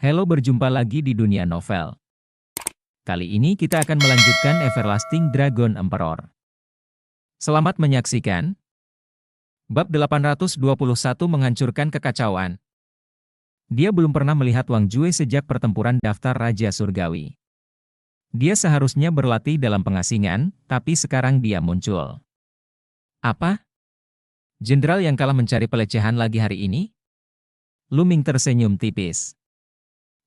Halo, berjumpa lagi di dunia novel. Kali ini kita akan melanjutkan Everlasting Dragon Emperor. Selamat menyaksikan. Bab 821 menghancurkan kekacauan. Dia belum pernah melihat Wang Jue sejak pertempuran daftar Raja Surgawi. Dia seharusnya berlatih dalam pengasingan, tapi sekarang dia muncul. Apa? Jenderal yang kalah mencari pelecehan lagi hari ini? Lu Ming tersenyum tipis.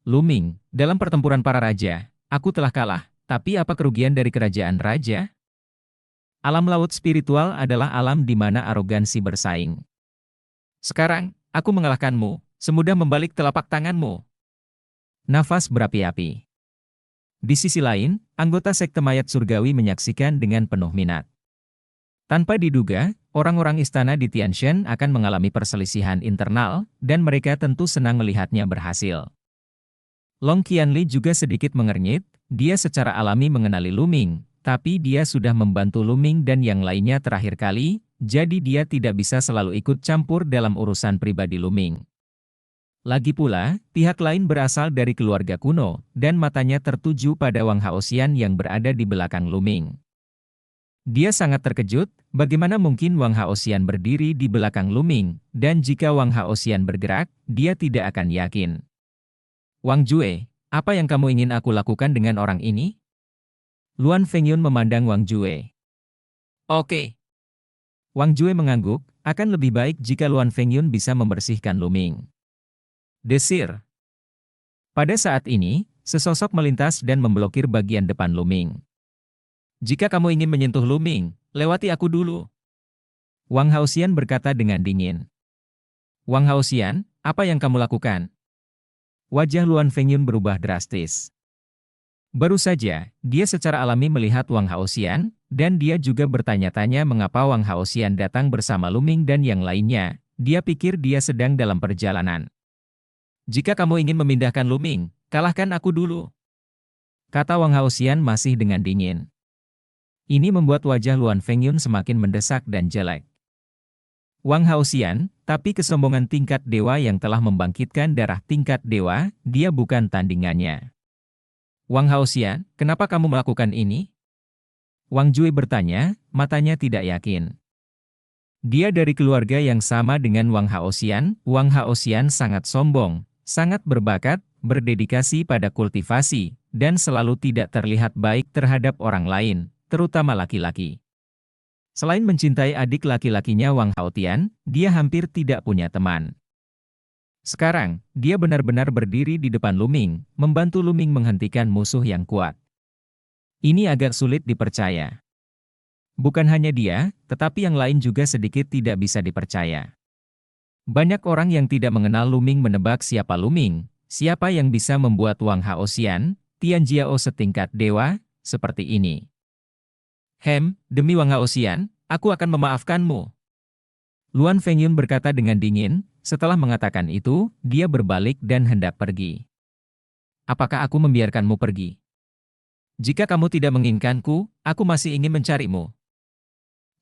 Lu Ming, dalam pertempuran para raja, aku telah kalah, tapi apa kerugian dari kerajaan raja? Alam laut spiritual adalah alam di mana arogansi bersaing. Sekarang, aku mengalahkanmu, semudah membalik telapak tanganmu. Nafas berapi-api. Di sisi lain, anggota sekte mayat surgawi menyaksikan dengan penuh minat. Tanpa diduga, orang-orang istana di Tianshan akan mengalami perselisihan internal, dan mereka tentu senang melihatnya berhasil. Long Qianli juga sedikit mengernyit, dia secara alami mengenali Lu Ming, tapi dia sudah membantu Lu Ming dan yang lainnya terakhir kali, jadi dia tidak bisa selalu ikut campur dalam urusan pribadi Lu Ming. Lagi pula, pihak lain berasal dari keluarga kuno, dan matanya tertuju pada Wang Haoxian yang berada di belakang Lu Ming. Dia sangat terkejut, bagaimana mungkin Wang Haoxian berdiri di belakang Lu Ming, dan jika Wang Haoxian bergerak, dia tidak akan yakin. Wang Jue, apa yang kamu ingin aku lakukan dengan orang ini? Luan Fengyun memandang Wang Jue. Oke. Wang Jue mengangguk, akan lebih baik jika Luan Fengyun bisa membersihkan Lu Ming. Desir. Pada saat ini, sesosok melintas dan memblokir bagian depan Lu Ming. Jika kamu ingin menyentuh Lu Ming, lewati aku dulu. Wang Haoxian berkata dengan dingin. Wang Haoxian, apa yang kamu lakukan? Wajah Luan Fengyun berubah drastis. Baru saja, dia secara alami melihat Wang Haoxian, dan dia juga bertanya-tanya mengapa Wang Haoxian datang bersama Lu Ming dan yang lainnya. Dia pikir dia sedang dalam perjalanan. Jika kamu ingin memindahkan Lu Ming, kalahkan aku dulu. Kata Wang Haoxian masih dengan dingin. Ini membuat wajah Luan Fengyun semakin mendesak dan jelek. Wang Haoxian, tapi kesombongan tingkat dewa yang telah membangkitkan darah tingkat dewa, dia bukan tandingannya. Wang Haoxian, kenapa kamu melakukan ini? Wang Jue bertanya, matanya tidak yakin. Dia dari keluarga yang sama dengan Wang Haoxian. Wang Haoxian sangat sombong, sangat berbakat, berdedikasi pada kultivasi, dan selalu tidak terlihat baik terhadap orang lain, terutama laki-laki. Selain mencintai adik laki-lakinya Wang Haotian, dia hampir tidak punya teman. Sekarang, dia benar-benar berdiri di depan Lu Ming, membantu Lu Ming menghentikan musuh yang kuat. Ini agak sulit dipercaya. Bukan hanya dia, tetapi yang lain juga sedikit tidak bisa dipercaya. Banyak orang yang tidak mengenal Lu Ming menebak siapa Lu Ming, siapa yang bisa membuat Wang Haoxian, Tianjiao setingkat dewa, seperti ini. Demi Wang Haoxian, aku akan memaafkanmu. Luan Fengyun berkata dengan dingin, setelah mengatakan itu, dia berbalik dan hendak pergi. Apakah aku membiarkanmu pergi? Jika kamu tidak menginginkanku, aku masih ingin mencarimu.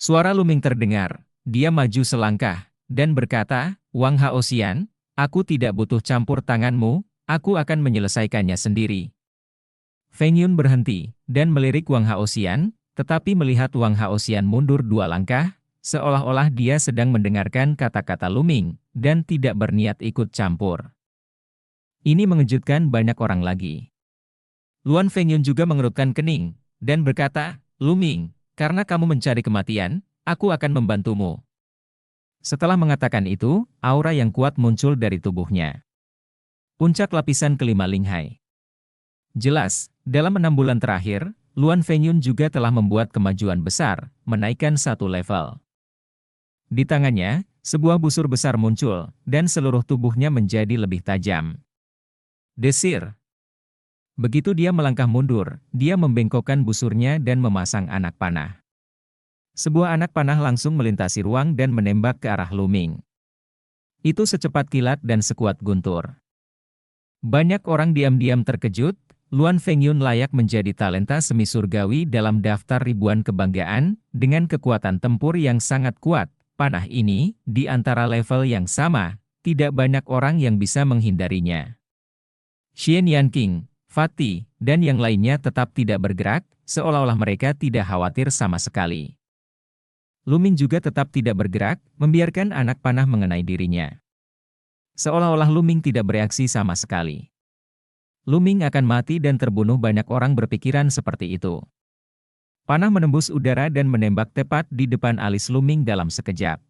Suara Lu Ming terdengar, dia maju selangkah, dan berkata, Wang Haoxian, aku tidak butuh campur tanganmu, aku akan menyelesaikannya sendiri. Fengyun berhenti, dan melirik Wang Haoxian, tetapi melihat Wang Haoxian mundur 2 langkah, seolah-olah dia sedang mendengarkan kata-kata Lu Ming, dan tidak berniat ikut campur. Ini mengejutkan banyak orang lagi. Luan Fengyun juga mengerutkan kening, dan berkata, Lu Ming, karena kamu mencari kematian, aku akan membantumu. Setelah mengatakan itu, aura yang kuat muncul dari tubuhnya. Puncak lapisan kelima Linghai. Jelas, dalam 6 bulan terakhir, Luan Fengyun juga telah membuat kemajuan besar, menaikkan 1 level. Di tangannya, sebuah busur besar muncul, dan seluruh tubuhnya menjadi lebih tajam. Desir. Begitu dia melangkah mundur, dia membengkokkan busurnya dan memasang anak panah. Sebuah anak panah langsung melintasi ruang dan menembak ke arah Lu Ming. Itu secepat kilat dan sekuat guntur. Banyak orang diam-diam terkejut. Luan Fengyun layak menjadi talenta semi surgawi dalam daftar ribuan kebanggaan, dengan kekuatan tempur yang sangat kuat. Panah ini, di antara level yang sama, tidak banyak orang yang bisa menghindarinya. Xian Yanqing, Fatih, dan yang lainnya tetap tidak bergerak, seolah-olah mereka tidak khawatir sama sekali. Lu Ming juga tetap tidak bergerak, membiarkan anak panah mengenai dirinya. Seolah-olah Lu Ming tidak bereaksi sama sekali. Lu Ming akan mati dan terbunuh, banyak orang berpikiran seperti itu. Panah menembus udara dan menembak tepat di depan alis Lu Ming dalam sekejap.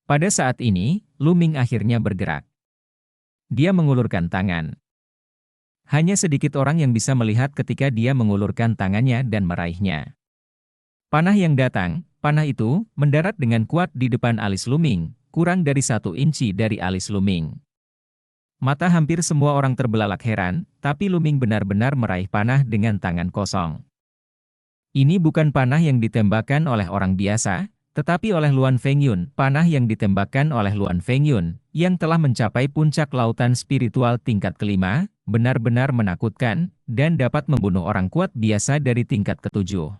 Pada saat ini, Lu Ming akhirnya bergerak. Dia mengulurkan tangan. Hanya sedikit orang yang bisa melihat ketika dia mengulurkan tangannya dan meraihnya. Panah yang datang, panah itu, mendarat dengan kuat di depan alis Lu Ming, kurang dari 1 inci dari alis Lu Ming. Mata hampir semua orang terbelalak heran, tapi Lu Ming benar-benar meraih panah dengan tangan kosong. Ini bukan panah yang ditembakkan oleh orang biasa, tetapi oleh Luan Fengyun, panah yang ditembakkan oleh Luan Fengyun, yang telah mencapai puncak lautan spiritual tingkat kelima, benar-benar menakutkan, dan dapat membunuh orang kuat biasa dari tingkat ke-7.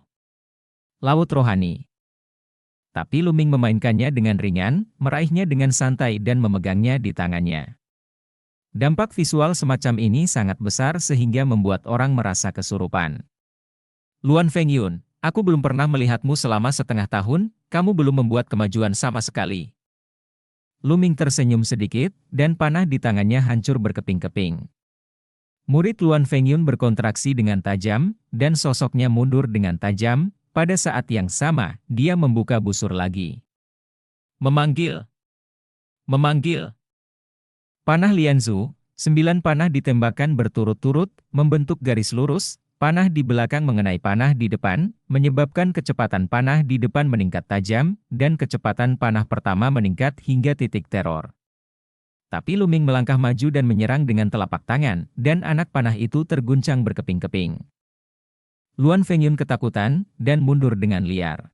Laut rohani. Tapi Lu Ming memainkannya dengan ringan, meraihnya dengan santai dan memegangnya di tangannya. Dampak visual semacam ini sangat besar sehingga membuat orang merasa kesurupan. Luan Fengyun, aku belum pernah melihatmu selama setengah tahun, kamu belum membuat kemajuan sama sekali. Lu Ming tersenyum sedikit, dan panah di tangannya hancur berkeping-keping. Murid Luan Fengyun berkontraksi dengan tajam, dan sosoknya mundur dengan tajam. Pada saat yang sama, dia membuka busur lagi. Memanggil. Memanggil. Panah Lianzu, 9 panah ditembakkan berturut-turut, membentuk garis lurus, panah di belakang mengenai panah di depan, menyebabkan kecepatan panah di depan meningkat tajam, dan kecepatan panah pertama meningkat hingga titik teror. Tapi Lu Ming melangkah maju dan menyerang dengan telapak tangan, dan anak panah itu terguncang berkeping-keping. Luan Fengyun ketakutan, dan mundur dengan liar.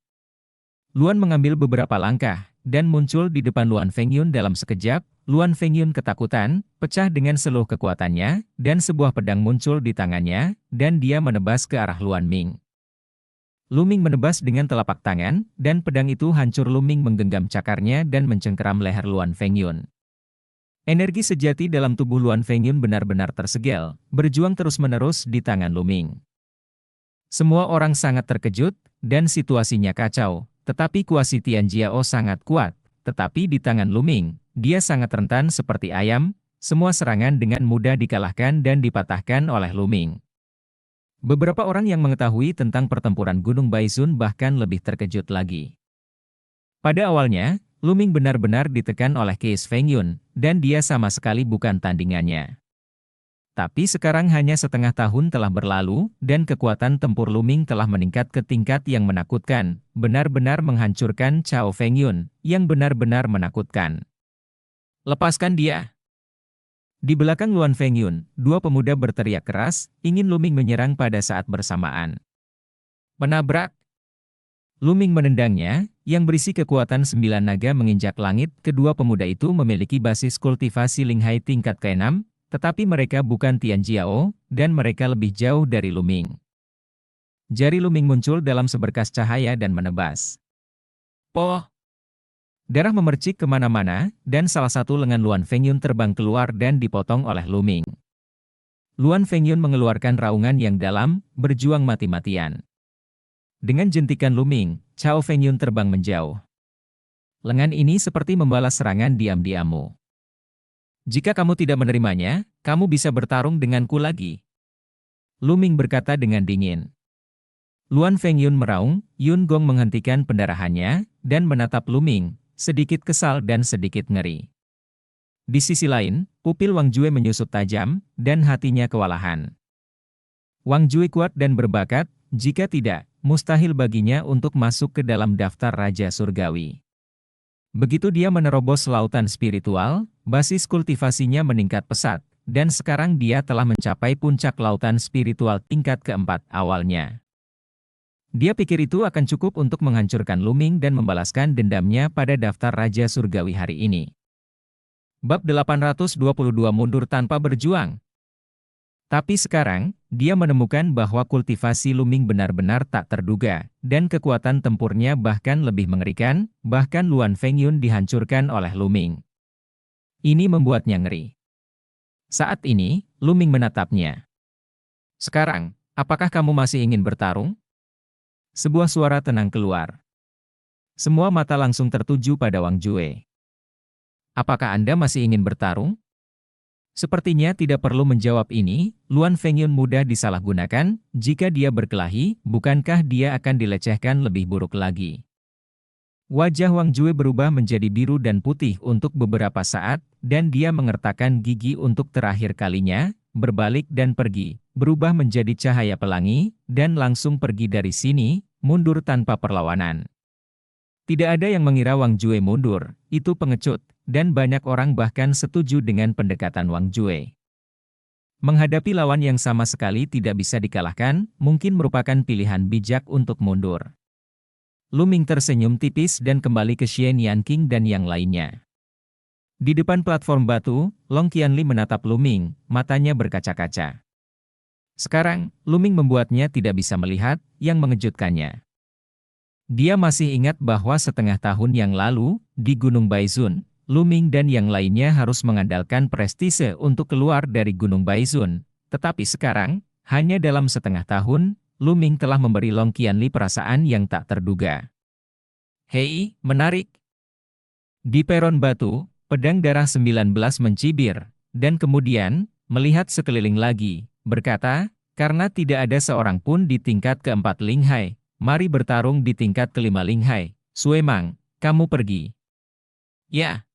Luan mengambil beberapa langkah, dan muncul di depan Luan Fengyun dalam sekejap. Luan Fengyun ketakutan, pecah dengan seluruh kekuatannya, dan sebuah pedang muncul di tangannya, dan dia menebas ke arah Luan Ming. Lu Ming menebas dengan telapak tangan, dan pedang itu hancur. Lu Ming menggenggam cakarnya dan mencengkeram leher Luan Fengyun. Energi sejati dalam tubuh Luan Fengyun benar-benar tersegel, berjuang terus-menerus di tangan Lu Ming. Semua orang sangat terkejut, dan situasinya kacau, tetapi kuasi Tianjiao sangat kuat, tetapi di tangan Lu Ming, dia sangat rentan seperti ayam, semua serangan dengan mudah dikalahkan dan dipatahkan oleh Lu Ming. Beberapa orang yang mengetahui tentang pertempuran Gunung Baisun bahkan lebih terkejut lagi. Pada awalnya, Lu Ming benar-benar ditekan oleh Keis Fengyun, dan dia sama sekali bukan tandingannya. Tapi sekarang hanya setengah tahun telah berlalu, dan kekuatan tempur Lu Ming telah meningkat ke tingkat yang menakutkan, benar-benar menghancurkan Cao Fengyun, yang benar-benar menakutkan. Lepaskan dia! Di belakang Luan Fengyun, 2 pemuda berteriak keras, ingin Lu Ming menyerang pada saat bersamaan. Menabrak! Lu Ming menendangnya, yang berisi kekuatan 9 naga menginjak langit. Kedua pemuda itu memiliki basis kultivasi Linghai tingkat ke-6, tetapi mereka bukan Tianjiao, dan mereka lebih jauh dari Lu Ming. Jari Lu Ming muncul dalam seberkas cahaya dan menebas. Poh! Darah memercik kemana-mana, dan salah satu lengan Luan Fengyun terbang keluar dan dipotong oleh Lu Ming. Luan Fengyun mengeluarkan raungan yang dalam, berjuang mati-matian. Dengan jentikan Lu Ming, Cao Fengyun terbang menjauh. Lengan ini seperti membalas serangan diam-diammu. Jika kamu tidak menerimanya, kamu bisa bertarung denganku lagi. Lu Ming berkata dengan dingin. Luan Fengyun meraung, Yun Gong menghentikan pendarahannya, dan menatap Lu Ming, sedikit kesal dan sedikit ngeri. Di sisi lain, pupil Wang Jue menyusut tajam, dan hatinya kewalahan. Wang Jue kuat dan berbakat, jika tidak, mustahil baginya untuk masuk ke dalam daftar Raja Surgawi. Begitu dia menerobos lautan spiritual, basis kultivasinya meningkat pesat, dan sekarang dia telah mencapai puncak lautan spiritual tingkat ke-4 awalnya. Dia pikir itu akan cukup untuk menghancurkan Lu Ming dan membalaskan dendamnya pada daftar Raja Surgawi hari ini. Bab 822 mundur tanpa berjuang. Tapi sekarang, dia menemukan bahwa kultivasi Lu Ming benar-benar tak terduga, dan kekuatan tempurnya bahkan lebih mengerikan, bahkan Luan Fengyun dihancurkan oleh Lu Ming. Ini membuatnya ngeri. Saat ini, Luming menatapnya. Sekarang, apakah kamu masih ingin bertarung? Sebuah suara tenang keluar. Semua mata langsung tertuju pada Wang Jue. Apakah Anda masih ingin bertarung? Sepertinya tidak perlu menjawab ini, Luan Fengyun mudah disalahgunakan, jika dia berkelahi, bukankah dia akan dilecehkan lebih buruk lagi? Wajah Wang Jue berubah menjadi biru dan putih untuk beberapa saat, dan dia mengertakkan gigi untuk terakhir kalinya, berbalik dan pergi, berubah menjadi cahaya pelangi, dan langsung pergi dari sini, mundur tanpa perlawanan. Tidak ada yang mengira Wang Jue mundur, itu pengecut, dan banyak orang bahkan setuju dengan pendekatan Wang Jue. Menghadapi lawan yang sama sekali tidak bisa dikalahkan, mungkin merupakan pilihan bijak untuk mundur. Luming tersenyum tipis dan kembali ke Xian Yanqing dan yang lainnya. Di depan platform batu, Long Qianli menatap Luming, matanya berkaca-kaca. Sekarang, Luming membuatnya tidak bisa melihat, yang mengejutkannya. Dia masih ingat bahwa setengah tahun yang lalu, di Gunung Baizun, Luming dan yang lainnya harus mengandalkan prestise untuk keluar dari Gunung Baizun. Tetapi sekarang, hanya dalam setengah tahun, Luming telah memberi Long Qianli perasaan yang tak terduga. Hei, menarik! Di peron batu, pedang darah 19 mencibir, dan kemudian, melihat sekeliling lagi, berkata, karena tidak ada seorang pun di tingkat keempat Linghai, mari bertarung di tingkat kelima Linghai. Sue Mang, kamu pergi. Ya.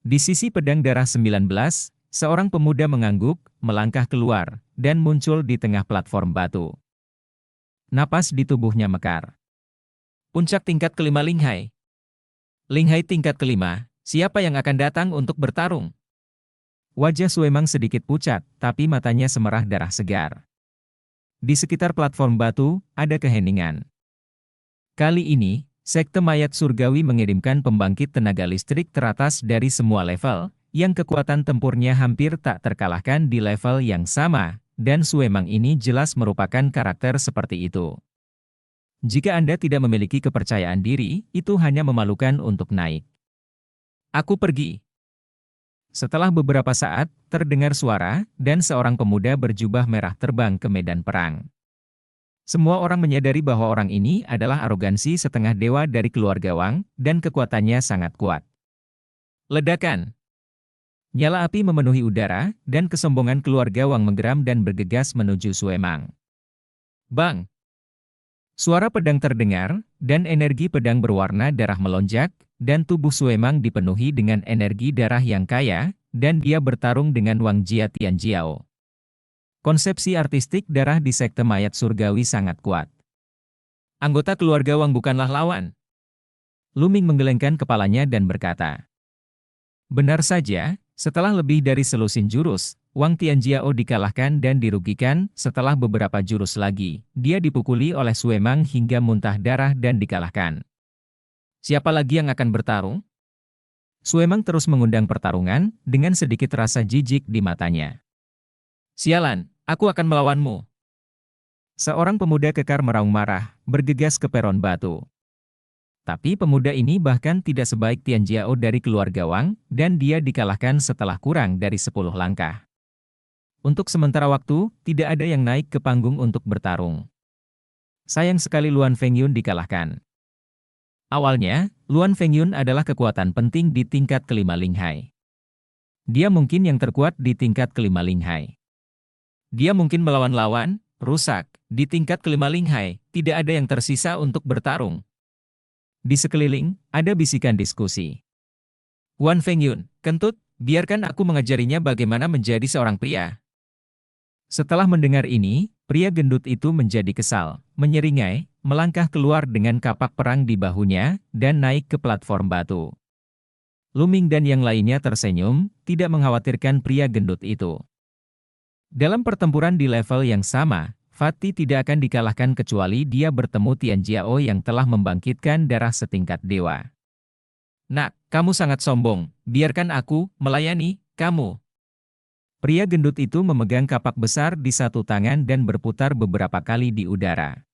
Di sisi pedang darah 19, seorang pemuda mengangguk, melangkah keluar, dan muncul di tengah platform batu. Napas di tubuhnya mekar. Puncak tingkat kelima Linghai. Linghai tingkat kelima, siapa yang akan datang untuk bertarung? Wajah Sue Mang sedikit pucat, tapi matanya semerah darah segar. Di sekitar platform batu, ada keheningan. Kali ini, Sekte Mayat Surgawi mengirimkan pembangkit tenaga listrik teratas dari semua level, yang kekuatan tempurnya hampir tak terkalahkan di level yang sama, dan Sue Mang ini jelas merupakan karakter seperti itu. Jika Anda tidak memiliki kepercayaan diri, itu hanya memalukan untuk naik. Aku pergi. Setelah beberapa saat, terdengar suara, dan seorang pemuda berjubah merah terbang ke medan perang. Semua orang menyadari bahwa orang ini adalah arogansi setengah dewa dari keluarga Wang, dan kekuatannya sangat kuat. Ledakan. Nyala api memenuhi udara, dan kesombongan keluarga Wang menggeram dan bergegas menuju Sue Mang. Bang! Suara pedang terdengar, dan energi pedang berwarna darah melonjak, dan tubuh Sue Mang dipenuhi dengan energi darah yang kaya, dan dia bertarung dengan Wang Jia Tianjiao. Konsepsi artistik darah di Sekte Mayat Surgawi sangat kuat. Anggota keluarga Wang bukanlah lawan. Luming menggelengkan kepalanya dan berkata. Benar saja, setelah lebih dari selusin jurus, Wang Tianjiao dikalahkan dan dirugikan. Setelah beberapa jurus lagi, dia dipukuli oleh Sue Mang hingga muntah darah dan dikalahkan. Siapa lagi yang akan bertarung? Sue Mang terus mengundang pertarungan, dengan sedikit rasa jijik di matanya. Sialan! Aku akan melawanmu. Seorang pemuda kekar meraung marah, bergegas ke peron batu. Tapi pemuda ini bahkan tidak sebaik Tianjiao dari keluarga Wang, dan dia dikalahkan setelah kurang dari 10 langkah. Untuk sementara waktu, tidak ada yang naik ke panggung untuk bertarung. Sayang sekali Luan Fengyun dikalahkan. Awalnya, Luan Fengyun adalah kekuatan penting di tingkat kelima Linghai. Dia mungkin yang terkuat di tingkat kelima Linghai. Dia mungkin melawan lawan, rusak, di tingkat kelima Linghai, tidak ada yang tersisa untuk bertarung. Di sekeliling, ada bisikan diskusi. Wan Fengyun, kentut, biarkan aku mengajarinya bagaimana menjadi seorang pria. Setelah mendengar ini, pria gendut itu menjadi kesal, menyeringai, melangkah keluar dengan kapak perang di bahunya, dan naik ke platform batu. Luming dan yang lainnya tersenyum, tidak mengkhawatirkan pria gendut itu. Dalam pertempuran di level yang sama, Fatih tidak akan dikalahkan kecuali dia bertemu Tianjiao yang telah membangkitkan darah setingkat dewa. Nak, kamu sangat sombong, biarkan aku melayani kamu. Pria gendut itu memegang kapak besar di satu tangan dan berputar beberapa kali di udara.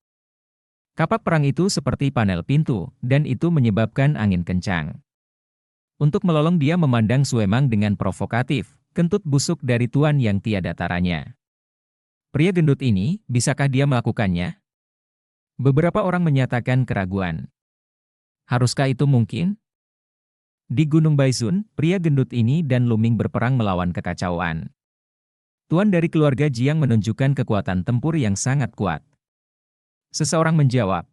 Kapak perang itu seperti panel pintu, dan itu menyebabkan angin kencang. Untuk melolong dia memandang Sue Mang dengan provokatif, kentut busuk dari tuan yang tiada taranya. Pria gendut ini, bisakah dia melakukannya? Beberapa orang menyatakan keraguan. Haruskah itu mungkin? Di Gunung Baisun, pria gendut ini dan Luming berperang melawan kekacauan. Tuan dari keluarga Jiang menunjukkan kekuatan tempur yang sangat kuat. Seseorang menjawab.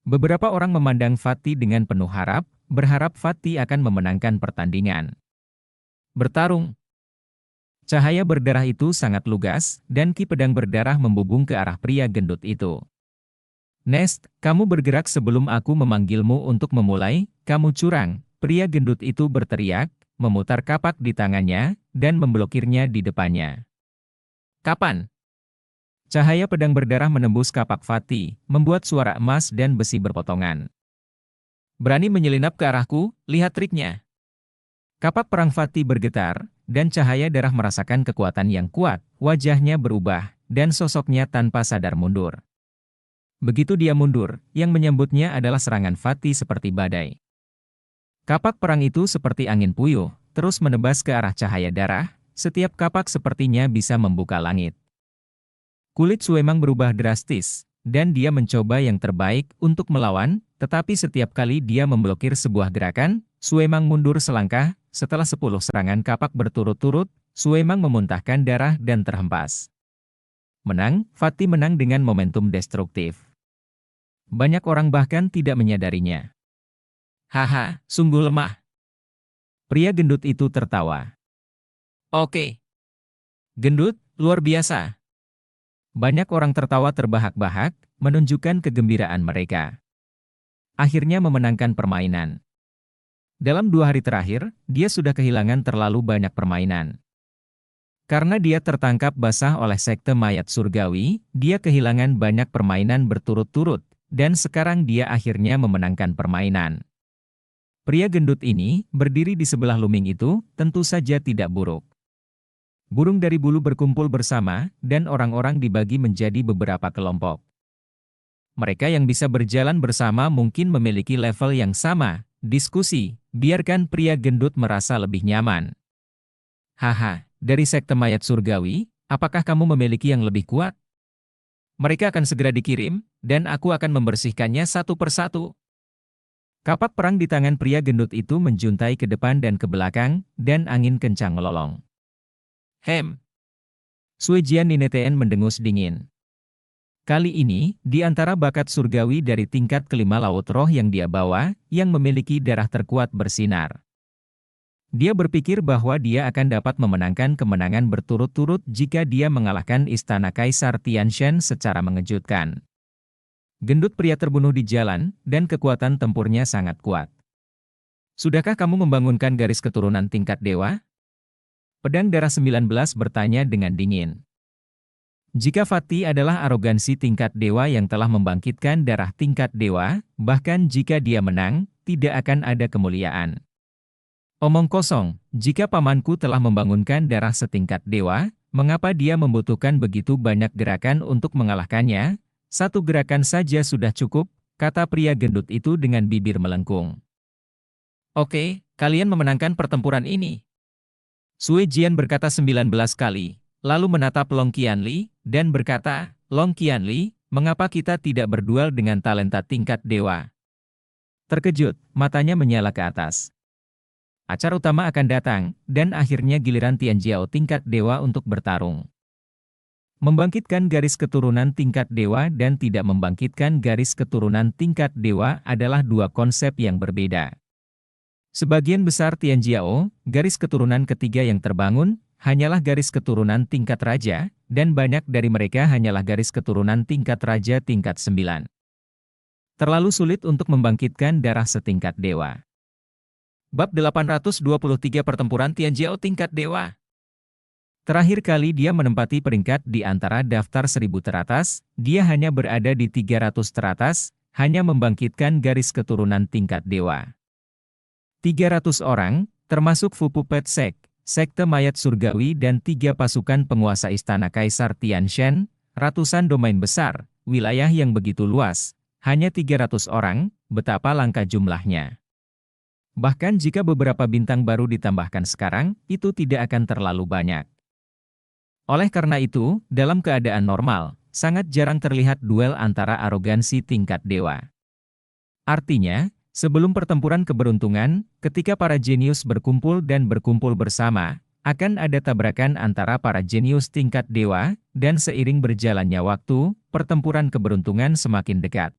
Beberapa orang memandang Fatih dengan penuh harap, berharap Fatih akan memenangkan pertandingan. Bertarung. Cahaya berdarah itu sangat lugas, dan ki pedang berdarah membubung ke arah pria gendut itu. Nest, kamu bergerak sebelum aku memanggilmu untuk memulai, kamu curang. Pria gendut itu berteriak, memutar kapak di tangannya, dan memblokirnya di depannya. Kapan? Cahaya pedang berdarah menembus kapak Fatih, membuat suara emas dan besi berpotongan. Berani menyelinap ke arahku, lihat triknya. Kapak perang Fatih bergetar, dan cahaya darah merasakan kekuatan yang kuat, wajahnya berubah, dan sosoknya tanpa sadar mundur. Begitu dia mundur, yang menyambutnya adalah serangan Fatih seperti badai. Kapak perang itu seperti angin puyuh, terus menebas ke arah cahaya darah, setiap kapak sepertinya bisa membuka langit. Kulit Suemang berubah drastis, dan dia mencoba yang terbaik untuk melawan, tetapi setiap kali dia memblokir sebuah gerakan, Suemang mundur selangkah. Setelah 10 serangan kapak berturut-turut, Suemang memuntahkan darah dan terhempas. Menang, Fatih menang dengan momentum destruktif. Banyak orang bahkan tidak menyadarinya. Haha, sungguh lemah. Pria gendut itu tertawa. Oke. Gendut, luar biasa. Banyak orang tertawa terbahak-bahak, menunjukkan kegembiraan mereka. Akhirnya memenangkan permainan. Dalam 2 hari terakhir, dia sudah kehilangan terlalu banyak permainan. Karena dia tertangkap basah oleh sekte mayat surgawi, dia kehilangan banyak permainan berturut-turut, dan sekarang dia akhirnya memenangkan permainan. Pria gendut ini, berdiri di sebelah Luming itu, tentu saja tidak buruk. Burung dari bulu berkumpul bersama, dan orang-orang dibagi menjadi beberapa kelompok. Mereka yang bisa berjalan bersama mungkin memiliki level yang sama. Diskusi, biarkan pria gendut merasa lebih nyaman. Haha, dari sekte mayat surgawi, apakah kamu memiliki yang lebih kuat? Mereka akan segera dikirim, dan aku akan membersihkannya satu persatu. Kapak perang di tangan pria gendut itu menjuntai ke depan dan ke belakang, dan angin kencang melolong. Hem! Suejian Nineten mendengus dingin. Kali ini, di antara bakat surgawi dari tingkat kelima laut roh yang dia bawa, yang memiliki darah terkuat bersinar. Dia berpikir bahwa dia akan dapat memenangkan kemenangan berturut-turut jika dia mengalahkan istana Kaisar Tianshan secara mengejutkan. Gendut pria terbunuh di jalan, dan kekuatan tempurnya sangat kuat. Sudahkah kamu membangunkan garis keturunan tingkat dewa? Pedang darah 19 bertanya dengan dingin. Jika Fatih adalah arogansi tingkat dewa yang telah membangkitkan darah tingkat dewa, bahkan jika dia menang, tidak akan ada kemuliaan. Omong kosong, jika pamanku telah membangunkan darah setingkat dewa, mengapa dia membutuhkan begitu banyak gerakan untuk mengalahkannya? 1 gerakan saja sudah cukup, kata pria gendut itu dengan bibir melengkung. Oke, kalian memenangkan pertempuran ini. Sue Jian berkata 19 kali, lalu menatap Long Qianli, dan berkata, Long Qianli, mengapa kita tidak berduel dengan talenta tingkat dewa? Terkejut, matanya menyala ke atas. Acara utama akan datang, dan akhirnya giliran Tianjiao tingkat dewa untuk bertarung. Membangkitkan garis keturunan tingkat dewa dan tidak membangkitkan garis keturunan tingkat dewa adalah 2 konsep yang berbeda. Sebagian besar Tianjiao, garis keturunan ketiga yang terbangun, hanyalah garis keturunan tingkat raja, dan banyak dari mereka hanyalah garis keturunan tingkat raja tingkat 9. Terlalu sulit untuk membangkitkan darah setingkat dewa. Bab 823 Pertempuran Tianjiao tingkat dewa. Terakhir kali dia menempati peringkat di antara daftar 1000 teratas, dia hanya berada di 300 teratas, hanya membangkitkan garis keturunan tingkat dewa. 300 orang, termasuk Fu Puppet Sect, sekte mayat surgawi dan 3 pasukan penguasa istana Kaisar Tianshan, ratusan domain besar, wilayah yang begitu luas, hanya 300 orang, betapa langka jumlahnya. Bahkan jika beberapa bintang baru ditambahkan sekarang, itu tidak akan terlalu banyak. Oleh karena itu, dalam keadaan normal, sangat jarang terlihat duel antara arogansi tingkat dewa. Artinya, sebelum pertempuran keberuntungan, ketika para jenius berkumpul dan berkumpul bersama, akan ada tabrakan antara para jenius tingkat dewa, dan seiring berjalannya waktu, pertempuran keberuntungan semakin dekat.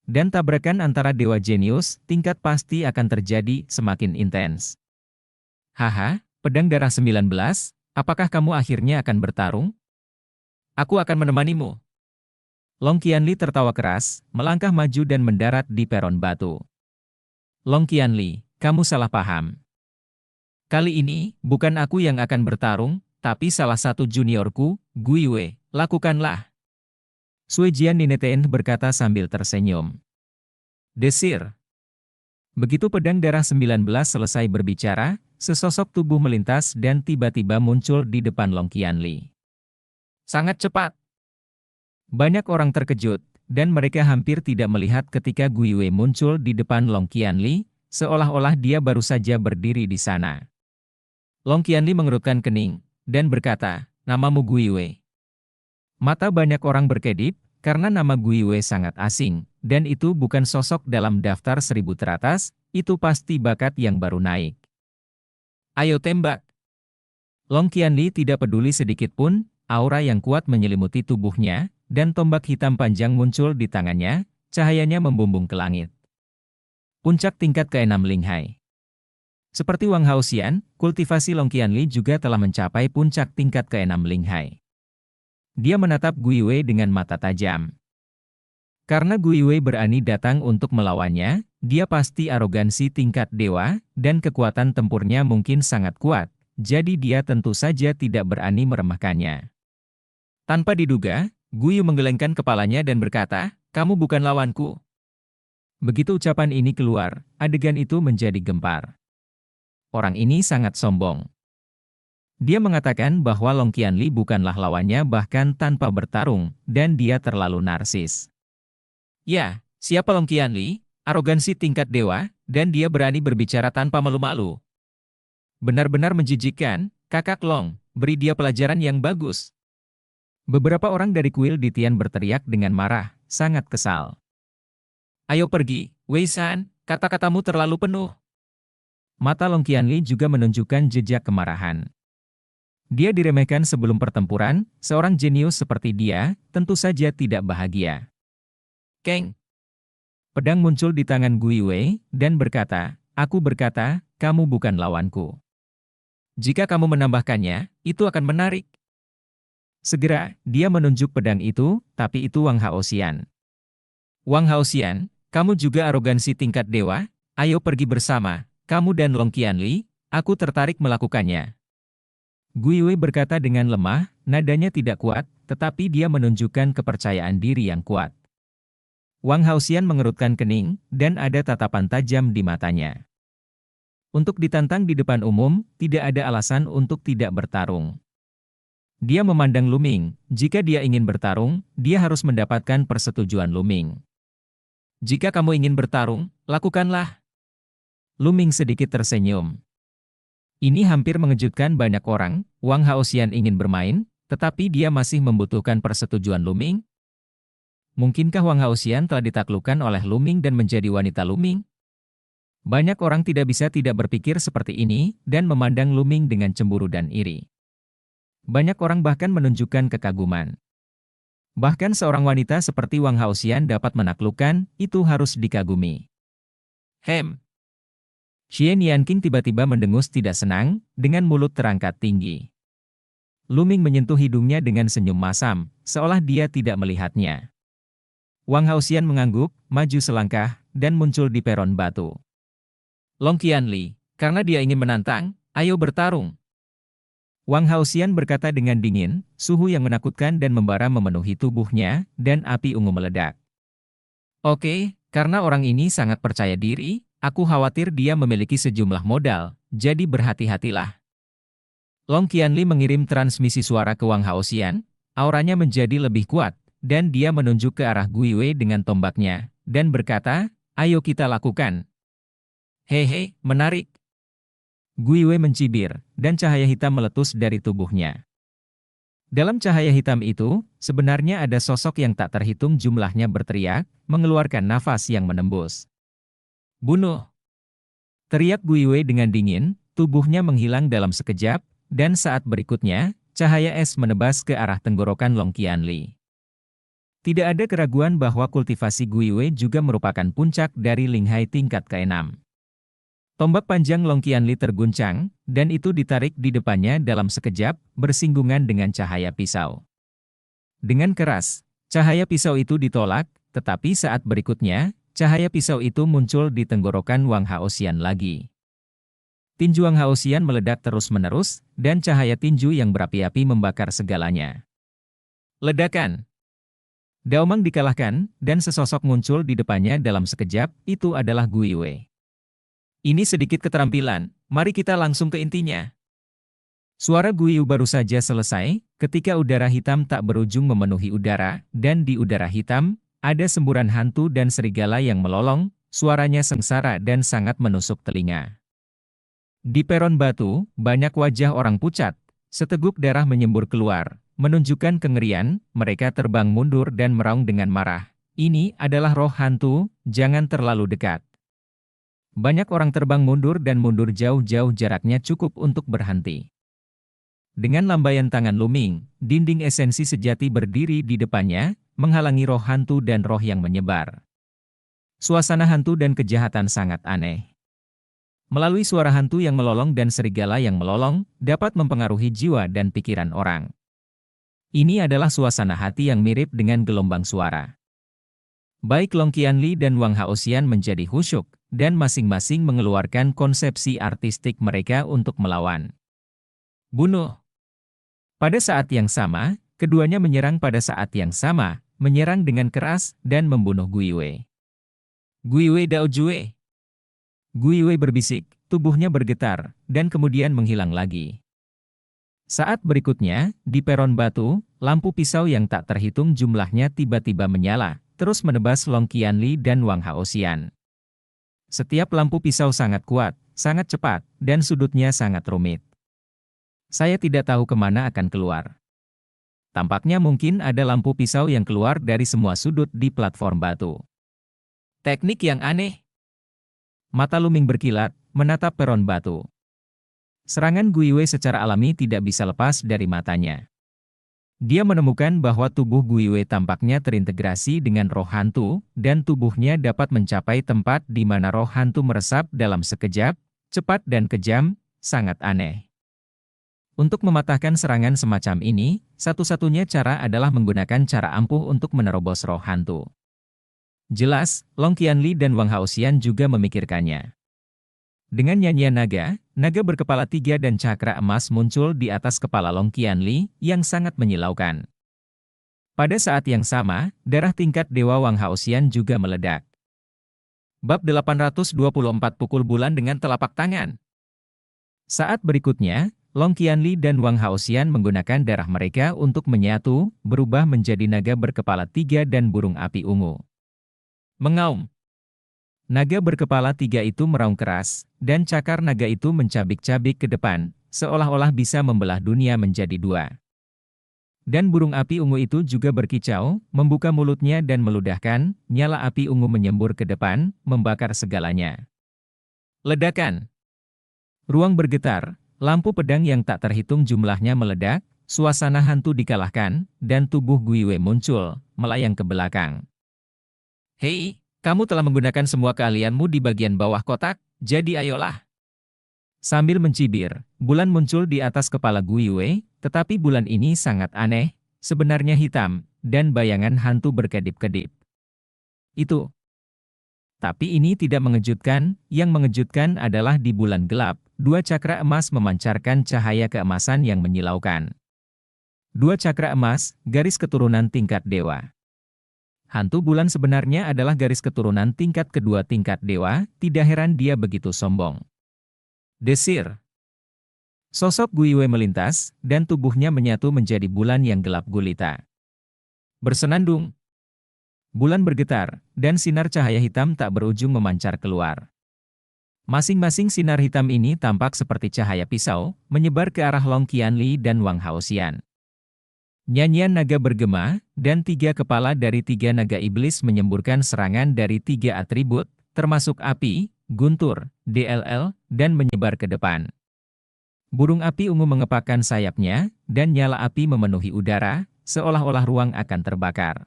Dan tabrakan antara dewa jenius, tingkat pasti akan terjadi semakin intens. Haha, pedang darah 19, apakah kamu akhirnya akan bertarung? Aku akan menemanimu. Long Qianli tertawa keras, melangkah maju dan mendarat di peron batu. Long Qianli, kamu salah paham. Kali ini, bukan aku yang akan bertarung, tapi salah satu juniorku, Gui Wei, lakukanlah. Sui Jian Nineten berkata sambil tersenyum. Desir. Begitu pedang darah 19 selesai berbicara, sesosok tubuh melintas dan tiba-tiba muncul di depan Long Qianli. Sangat cepat. Banyak orang terkejut, dan mereka hampir tidak melihat ketika Gui Wei muncul di depan Long Qianli, seolah-olah dia baru saja berdiri di sana. Long Qianli mengerutkan kening, dan berkata, namamu Gui Wei. Mata banyak orang berkedip, karena nama Gui Wei sangat asing, dan itu bukan sosok dalam daftar 1000 teratas, itu pasti bakat yang baru naik. Ayo tembak. Long Qianli tidak peduli sedikit pun, aura yang kuat menyelimuti tubuhnya, dan tombak hitam panjang muncul di tangannya, cahayanya membumbung ke langit. Puncak tingkat ke-6 Linghai. Seperti Wang Haoxian, kultivasi Long Qianli juga telah mencapai puncak tingkat ke-6 Linghai. Dia menatap Gui Wei dengan mata tajam. Karena Gui Wei berani datang untuk melawannya, dia pasti arogansi tingkat dewa, dan kekuatan tempurnya mungkin sangat kuat, jadi dia tentu saja tidak berani meremehkannya. Tanpa diduga, Gui menggelengkan kepalanya dan berkata, kamu bukan lawanku. Begitu ucapan ini keluar, adegan itu menjadi gempar. Orang ini sangat sombong. Dia mengatakan bahwa Long Qianli bukanlah lawannya bahkan tanpa bertarung, dan dia terlalu narsis. Ya, siapa Long Qianli? Arogansi tingkat dewa, dan dia berani berbicara tanpa malu-malu. Benar-benar menjijikkan, kakak Long, beri dia pelajaran yang bagus. Beberapa orang dari kuil di Tian berteriak dengan marah, sangat kesal. Ayo pergi, Wei San, kata-katamu terlalu penuh. Mata Long Qianli juga menunjukkan jejak kemarahan. Dia diremehkan sebelum pertempuran, seorang jenius seperti dia, tentu saja tidak bahagia. Keng. Pedang muncul di tangan Gui Wei, dan berkata, aku berkata, kamu bukan lawanku. Jika kamu menambahkannya, itu akan menarik. Segera, dia menunjuk pedang itu, tapi itu Wang Haoxian. Wang Haoxian, kamu juga arogansi tingkat dewa, ayo pergi bersama, kamu dan Long Qianli, aku tertarik melakukannya. Gui Wei berkata dengan lemah, nadanya tidak kuat, tetapi dia menunjukkan kepercayaan diri yang kuat. Wang Haoxian mengerutkan kening, dan ada tatapan tajam di matanya. Untuk ditantang di depan umum, tidak ada alasan untuk tidak bertarung. Dia memandang Lu Ming, jika dia ingin bertarung, dia harus mendapatkan persetujuan Lu Ming. Jika kamu ingin bertarung, lakukanlah. Lu Ming sedikit tersenyum. Ini hampir mengejutkan banyak orang, Wang Haoxian ingin bermain, tetapi dia masih membutuhkan persetujuan Lu Ming. Mungkinkah Wang Haoxian telah ditaklukkan oleh Lu Ming dan menjadi wanita Lu Ming? Banyak orang tidak bisa tidak berpikir seperti ini, dan memandang Lu Ming dengan cemburu dan iri. Banyak orang bahkan menunjukkan kekaguman. Bahkan seorang wanita seperti Wang Haoxian dapat menaklukkan, itu harus dikagumi. Xian Yanqing tiba-tiba mendengus tidak senang, dengan mulut terangkat tinggi. Lu Ming menyentuh hidungnya dengan senyum masam, seolah dia tidak melihatnya. Wang Haoxian mengangguk, maju selangkah, dan muncul di peron batu. Long Qianli, karena dia ingin menantang, ayo bertarung. Wang Haoxian berkata dengan dingin, suhu yang menakutkan dan membara memenuhi tubuhnya, dan api ungu meledak. Oke, karena orang ini sangat percaya diri, aku khawatir dia memiliki sejumlah modal, jadi berhati-hatilah. Long Qianli mengirim transmisi suara ke Wang Haoxian, auranya menjadi lebih kuat, dan dia menunjuk ke arah Gui Wei dengan tombaknya, dan berkata, ayo kita lakukan. Hehe, menarik. Guiwe mencibir, dan cahaya hitam meletus dari tubuhnya. Dalam cahaya hitam itu, sebenarnya ada sosok yang tak terhitung jumlahnya berteriak, mengeluarkan nafas yang menembus. Bunuh! Teriak Guiwe dengan dingin, tubuhnya menghilang dalam sekejap, dan saat berikutnya, cahaya es menebas ke arah tenggorokan Long Qianli. Tidak ada keraguan bahwa kultivasi Guiwe juga merupakan puncak dari Linghai tingkat ke-6. Tombak panjang Long Qianli terguncang, dan itu ditarik di depannya dalam sekejap, bersinggungan dengan cahaya pisau. Dengan keras, cahaya pisau itu ditolak, tetapi saat berikutnya, cahaya pisau itu muncul di tenggorokan Wang Haoxian lagi. Tinju Wang Haoxian meledak terus-menerus, dan cahaya tinju yang berapi-api membakar segalanya. Ledakan! Daomang dikalahkan, dan sesosok muncul di depannya dalam sekejap, itu adalah Guiwe. Ini sedikit keterampilan, mari kita langsung ke intinya. Suara Guiyu baru saja selesai, ketika udara hitam tak berujung memenuhi udara, dan di udara hitam, ada semburan hantu dan serigala yang melolong, suaranya sengsara dan sangat menusuk telinga. Di peron batu, banyak wajah orang pucat, seteguk darah menyembur keluar, menunjukkan kengerian, mereka terbang mundur dan meraung dengan marah. Ini adalah roh hantu, jangan terlalu dekat. Banyak orang terbang mundur dan mundur jauh-jauh jaraknya cukup untuk berhenti. Dengan lambaian tangan Luming, dinding esensi sejati berdiri di depannya, menghalangi roh hantu dan roh yang menyebar. Suasana hantu dan kejahatan sangat aneh. Melalui suara hantu yang melolong dan serigala yang melolong, dapat mempengaruhi jiwa dan pikiran orang. Ini adalah suasana hati yang mirip dengan gelombang suara. Baik Long Qianli dan Wang Haoxian menjadi khusyuk, dan masing-masing mengeluarkan konsepsi artistik mereka untuk melawan. Bunuh! Pada saat yang sama, keduanya menyerang pada saat yang sama, menyerang dengan keras, dan membunuh Guiwe. Guiwe Daojue! Guiwe berbisik, tubuhnya bergetar, dan kemudian menghilang lagi. Saat berikutnya, di peron batu, lampu pisau yang tak terhitung jumlahnya tiba-tiba menyala, terus menebas Long Qianli dan Wang Haoxian. Setiap lampu pisau sangat kuat, sangat cepat, dan sudutnya sangat rumit. Saya tidak tahu kemana akan keluar. Tampaknya mungkin ada lampu pisau yang keluar dari semua sudut di platform batu. Teknik yang aneh. Mata Luming berkilat, menatap peron batu. Serangan Guiwe secara alami tidak bisa lepas dari matanya. Dia menemukan bahwa tubuh Guiwe tampaknya terintegrasi dengan roh hantu, dan tubuhnya dapat mencapai tempat di mana roh hantu meresap dalam sekejap, cepat dan kejam, sangat aneh. Untuk mematahkan serangan semacam ini, satu-satunya cara adalah menggunakan cara ampuh untuk menerobos roh hantu. Jelas, Long Qianli dan Wang Haoxian juga memikirkannya. Dengan nyanyian naga, naga berkepala 3 dan cakra emas muncul di atas kepala Long Qianli, yang sangat menyilaukan. Pada saat yang sama, darah tingkat Dewa Wang Haoxian juga meledak. Bab 824 Pukul Bulan dengan Telapak Tangan. Saat berikutnya, Long Qianli dan Wang Haoxian menggunakan darah mereka untuk menyatu, berubah menjadi naga berkepala 3 dan burung api ungu. Mengaum. Naga berkepala 3 itu meraung keras, dan cakar naga itu mencabik-cabik ke depan, seolah-olah bisa membelah dunia menjadi 2. Dan burung api ungu itu juga berkicau, membuka mulutnya dan meludahkan, nyala api ungu menyembur ke depan, membakar segalanya. Ledakan. Ruang bergetar, lampu pedang yang tak terhitung jumlahnya meledak, suasana hantu dikalahkan, dan tubuh Guiwe muncul, melayang ke belakang. Hei! Kamu telah menggunakan semua keahlianmu di bagian bawah kotak, jadi ayolah. Sambil mencibir, bulan muncul di atas kepala Guiwe, tetapi bulan ini sangat aneh, sebenarnya hitam, dan bayangan hantu berkedip-kedip. Itu. Tapi ini tidak mengejutkan, yang mengejutkan adalah di bulan gelap, 2 cakra emas memancarkan cahaya keemasan yang menyilaukan. 2 cakra emas, garis keturunan tingkat dewa. Hantu bulan sebenarnya adalah garis keturunan tingkat kedua tingkat dewa, tidak heran dia begitu sombong. Desir. Sosok Guiwe melintas, dan tubuhnya menyatu menjadi bulan yang gelap gulita. Bersenandung. Bulan bergetar, dan sinar cahaya hitam tak berujung memancar keluar. Masing-masing sinar hitam ini tampak seperti cahaya pisau, menyebar ke arah Long Qianli dan Wang Haoxian. Nyanyian naga bergema, dan 3 kepala dari 3 naga iblis menyemburkan serangan dari 3 atribut, termasuk api, guntur, DLL, dan menyebar ke depan. Burung api ungu mengepakkan sayapnya, dan nyala api memenuhi udara, seolah-olah ruang akan terbakar.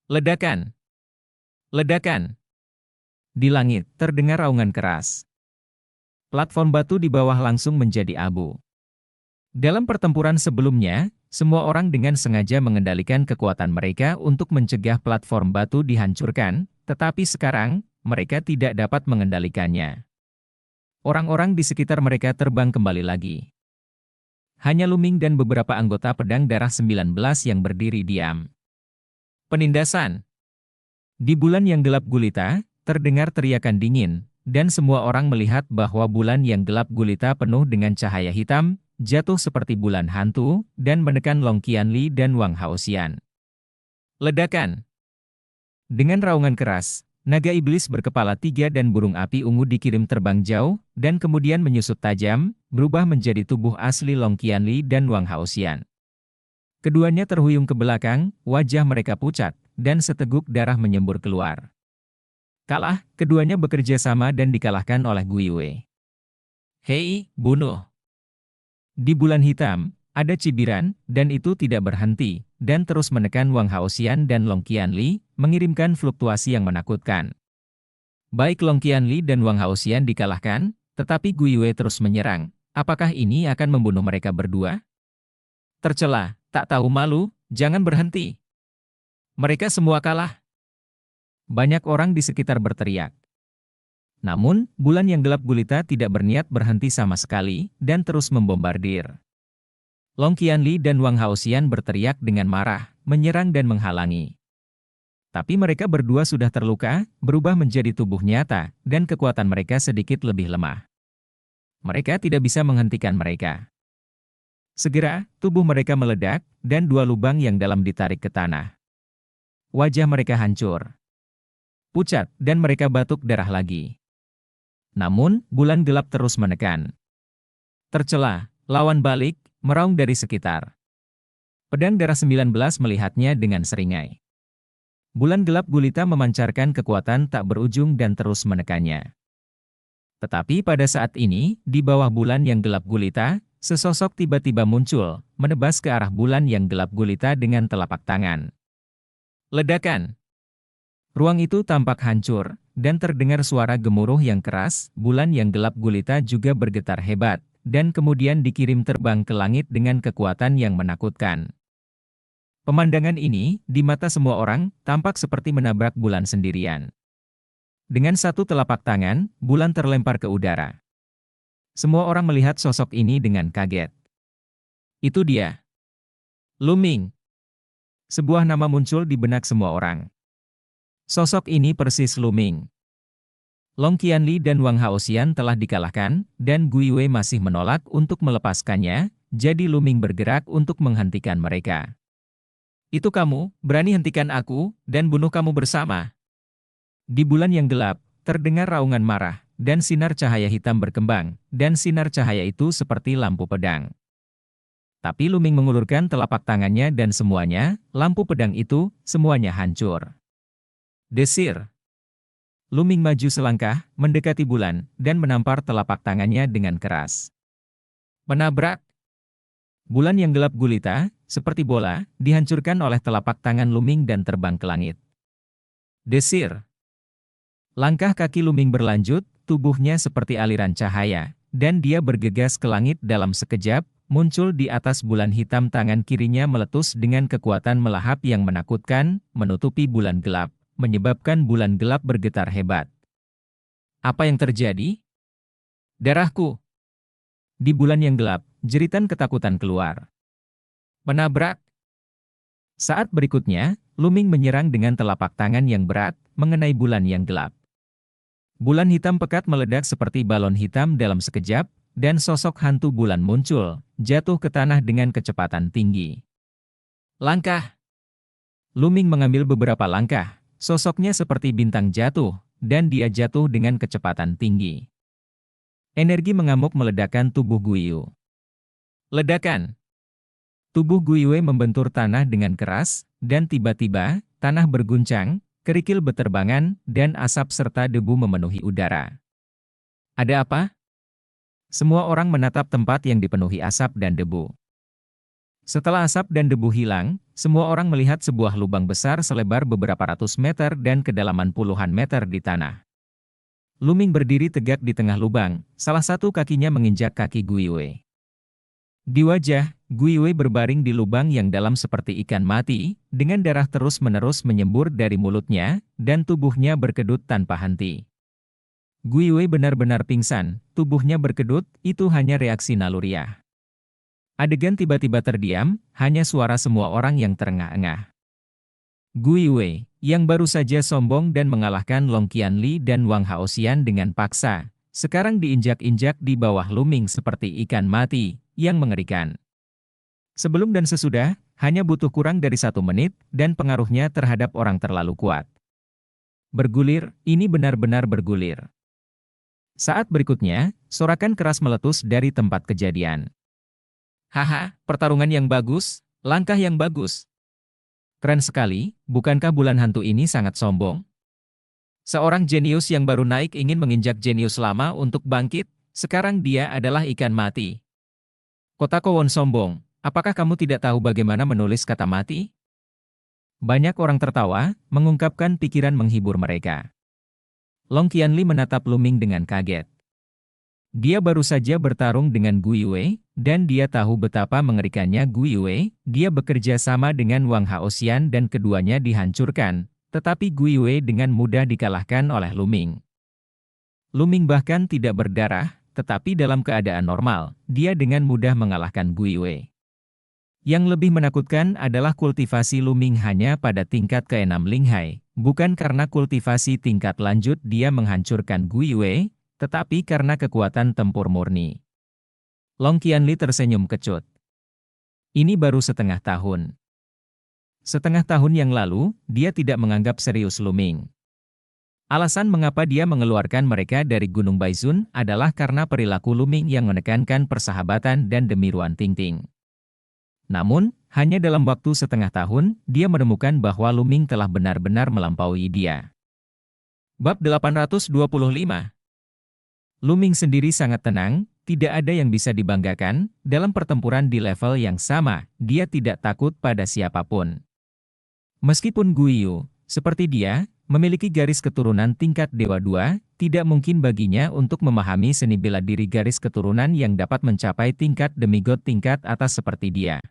Ledakan! Ledakan! Di langit, terdengar raungan keras. Platform batu di bawah langsung menjadi abu. Dalam pertempuran sebelumnya, semua orang dengan sengaja mengendalikan kekuatan mereka untuk mencegah platform batu dihancurkan, tetapi sekarang, mereka tidak dapat mengendalikannya. Orang-orang di sekitar mereka terbang kembali lagi. Hanya Luming dan beberapa anggota pedang darah 19 yang berdiri diam. Penindasan. Di bulan yang gelap gulita, terdengar teriakan dingin, dan semua orang melihat bahwa bulan yang gelap gulita penuh dengan cahaya hitam, jatuh seperti bulan hantu, dan menekan Long Qianli dan Wang Haoxian. Ledakan. Dengan raungan keras, naga iblis berkepala 3 dan burung api ungu dikirim terbang jauh, dan kemudian menyusut tajam, berubah menjadi tubuh asli Long Qianli dan Wang Haoxian. Keduanya terhuyung ke belakang, wajah mereka pucat, dan seteguk darah menyembur keluar. Kalah, keduanya bekerja sama dan dikalahkan oleh Gui Wei. Hei, bunuh! Di bulan hitam, ada cibiran, dan itu tidak berhenti, dan terus menekan Wang Haoxian dan Long Qianli, mengirimkan fluktuasi yang menakutkan. Baik Long Qianli dan Wang Haoxian dikalahkan, tetapi Gui Wei terus menyerang. Apakah ini akan membunuh mereka berdua? Tercela, tak tahu malu, jangan berhenti. Mereka semua kalah. Banyak orang di sekitar berteriak. Namun, bulan yang gelap gulita tidak berniat berhenti sama sekali, dan terus membombardir. Long Qianli dan Wang Haoxian berteriak dengan marah, menyerang dan menghalangi. Tapi mereka berdua sudah terluka, berubah menjadi tubuh nyata, dan kekuatan mereka sedikit lebih lemah. Mereka tidak bisa menghentikan mereka. Segera, tubuh mereka meledak, dan 2 lubang yang dalam ditarik ke tanah. Wajah mereka hancur, pucat, dan mereka batuk darah lagi. Namun, bulan gelap terus menekan. Tercela, lawan balik, meraung dari sekitar. Pedang darah 19 melihatnya dengan seringai. Bulan gelap gulita memancarkan kekuatan tak berujung dan terus menekannya. Tetapi pada saat ini, di bawah bulan yang gelap gulita, sesosok tiba-tiba muncul, menebas ke arah bulan yang gelap gulita dengan telapak tangan. Ledakan! Ruang itu tampak hancur, dan terdengar suara gemuruh yang keras. Bulan yang gelap gulita juga bergetar hebat, dan kemudian dikirim terbang ke langit dengan kekuatan yang menakutkan. Pemandangan ini, di mata semua orang, tampak seperti menabrak bulan sendirian. Dengan satu telapak tangan, bulan terlempar ke udara. Semua orang melihat sosok ini dengan kaget. Itu dia. Luming. Sebuah nama muncul di benak semua orang. Sosok ini persis Luming. Long Qianli dan Wang Haoxian telah dikalahkan, dan Gui Wei masih menolak untuk melepaskannya, jadi Luming bergerak untuk menghentikan mereka. Itu kamu, berani hentikan aku, dan bunuh kamu bersama. Di bulan yang gelap, terdengar raungan marah, dan sinar cahaya hitam berkembang, dan sinar cahaya itu seperti lampu pedang. Tapi Luming mengulurkan telapak tangannya dan semuanya, lampu pedang itu, semuanya hancur. Desir. Luming maju selangkah, mendekati bulan, dan menampar telapak tangannya dengan keras. Menabrak. Bulan yang gelap gulita, seperti bola, dihancurkan oleh telapak tangan Luming dan terbang ke langit. Desir. Langkah kaki Luming berlanjut, tubuhnya seperti aliran cahaya, dan dia bergegas ke langit dalam sekejap, muncul di atas bulan hitam. Tangan kirinya meletus dengan kekuatan melahap yang menakutkan, menutupi bulan gelap, menyebabkan bulan gelap bergetar hebat. Apa yang terjadi? Darahku! Di bulan yang gelap, jeritan ketakutan keluar. Menabrak! Saat berikutnya, Luming menyerang dengan telapak tangan yang berat, mengenai bulan yang gelap. Bulan hitam pekat meledak seperti balon hitam dalam sekejap, dan sosok hantu bulan muncul, jatuh ke tanah dengan kecepatan tinggi. Langkah! Luming mengambil beberapa langkah. Sosoknya seperti bintang jatuh, dan dia jatuh dengan kecepatan tinggi. Energi mengamuk meledakkan tubuh Guiyue. Ledakan. Tubuh Guiyue membentur tanah dengan keras, dan tiba-tiba, tanah berguncang, kerikil beterbangan, dan asap serta debu memenuhi udara. Ada apa? Semua orang menatap tempat yang dipenuhi asap dan debu. Setelah asap dan debu hilang, semua orang melihat sebuah lubang besar selebar beberapa ratus meter dan kedalaman puluhan meter di tanah. Luming berdiri tegak di tengah lubang, salah satu kakinya menginjak kaki Guiyue. Di wajah, Guiyue berbaring di lubang yang dalam seperti ikan mati, dengan darah terus-menerus menyembur dari mulutnya, dan tubuhnya berkedut tanpa henti. Guiyue benar-benar pingsan, tubuhnya berkedut, itu hanya reaksi naluriah. Adegan tiba-tiba terdiam, hanya suara semua orang yang terengah-engah. Guiyue, yang baru saja sombong dan mengalahkan Long Qianli dan Wang Haoxian dengan paksa, sekarang diinjak-injak di bawah Luming seperti ikan mati, yang mengerikan. Sebelum dan sesudah, hanya butuh kurang dari 1 menit, dan pengaruhnya terhadap orang terlalu kuat. Bergulir, ini benar-benar bergulir. Saat berikutnya, sorakan keras meletus dari tempat kejadian. Haha, pertarungan yang bagus, langkah yang bagus. Keren sekali, bukankah bulan hantu ini sangat sombong? Seorang jenius yang baru naik ingin menginjak jenius lama untuk bangkit, sekarang dia adalah ikan mati. Kota Kowon sombong, apakah kamu tidak tahu bagaimana menulis kata mati? Banyak orang tertawa, mengungkapkan pikiran menghibur mereka. Long Qianli menatap Luming dengan kaget. Dia baru saja bertarung dengan Guiyue, dan dia tahu betapa mengerikannya Guiyue, dia bekerja sama dengan Wang Haoxian dan keduanya dihancurkan, tetapi Guiyue dengan mudah dikalahkan oleh Luming. Luming bahkan tidak berdarah, tetapi dalam keadaan normal, dia dengan mudah mengalahkan Guiyue. Yang lebih menakutkan adalah kultivasi Luming hanya pada tingkat ke-6 Linghai, bukan karena kultivasi tingkat lanjut dia menghancurkan Guiyue, tetapi karena kekuatan tempur murni. Long Qianli tersenyum kecut. Ini baru setengah tahun. Setengah tahun yang lalu, dia tidak menganggap serius Luming. Alasan mengapa dia mengeluarkan mereka dari Gunung Baizun adalah karena perilaku Luming yang menekankan persahabatan dan demi Ruan Tingting. Namun, hanya dalam waktu setengah tahun, dia menemukan bahwa Luming telah benar-benar melampaui dia. Bab 825. Luming sendiri sangat tenang, tidak ada yang bisa dibanggakan, dalam pertempuran di level yang sama, dia tidak takut pada siapapun. Meskipun Guiyue, seperti dia, memiliki garis keturunan tingkat Dewa 2, tidak mungkin baginya untuk memahami seni bela diri garis keturunan yang dapat mencapai tingkat demigod tingkat atas seperti dia.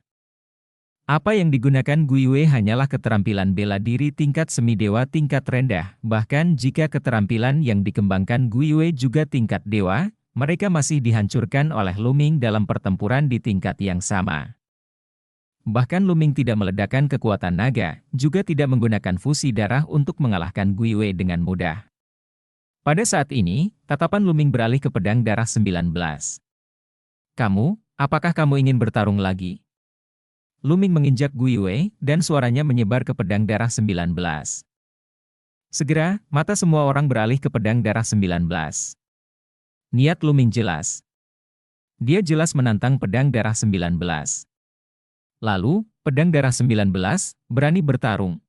Apa yang digunakan Guiyue hanyalah keterampilan bela diri tingkat semidewa tingkat rendah, bahkan jika keterampilan yang dikembangkan Guiyue juga tingkat dewa, mereka masih dihancurkan oleh Luming dalam pertempuran di tingkat yang sama. Bahkan Luming tidak meledakkan kekuatan naga, juga tidak menggunakan fusi darah untuk mengalahkan Guiyue dengan mudah. Pada saat ini, tatapan Luming beralih ke pedang darah 19. Kamu, apakah kamu ingin bertarung lagi? Luming menginjak Guiyue, dan suaranya menyebar ke pedang darah 19. Segera, mata semua orang beralih ke pedang darah 19. Niat Luming jelas. Dia jelas menantang pedang darah 19. Lalu, pedang darah 19, berani bertarung.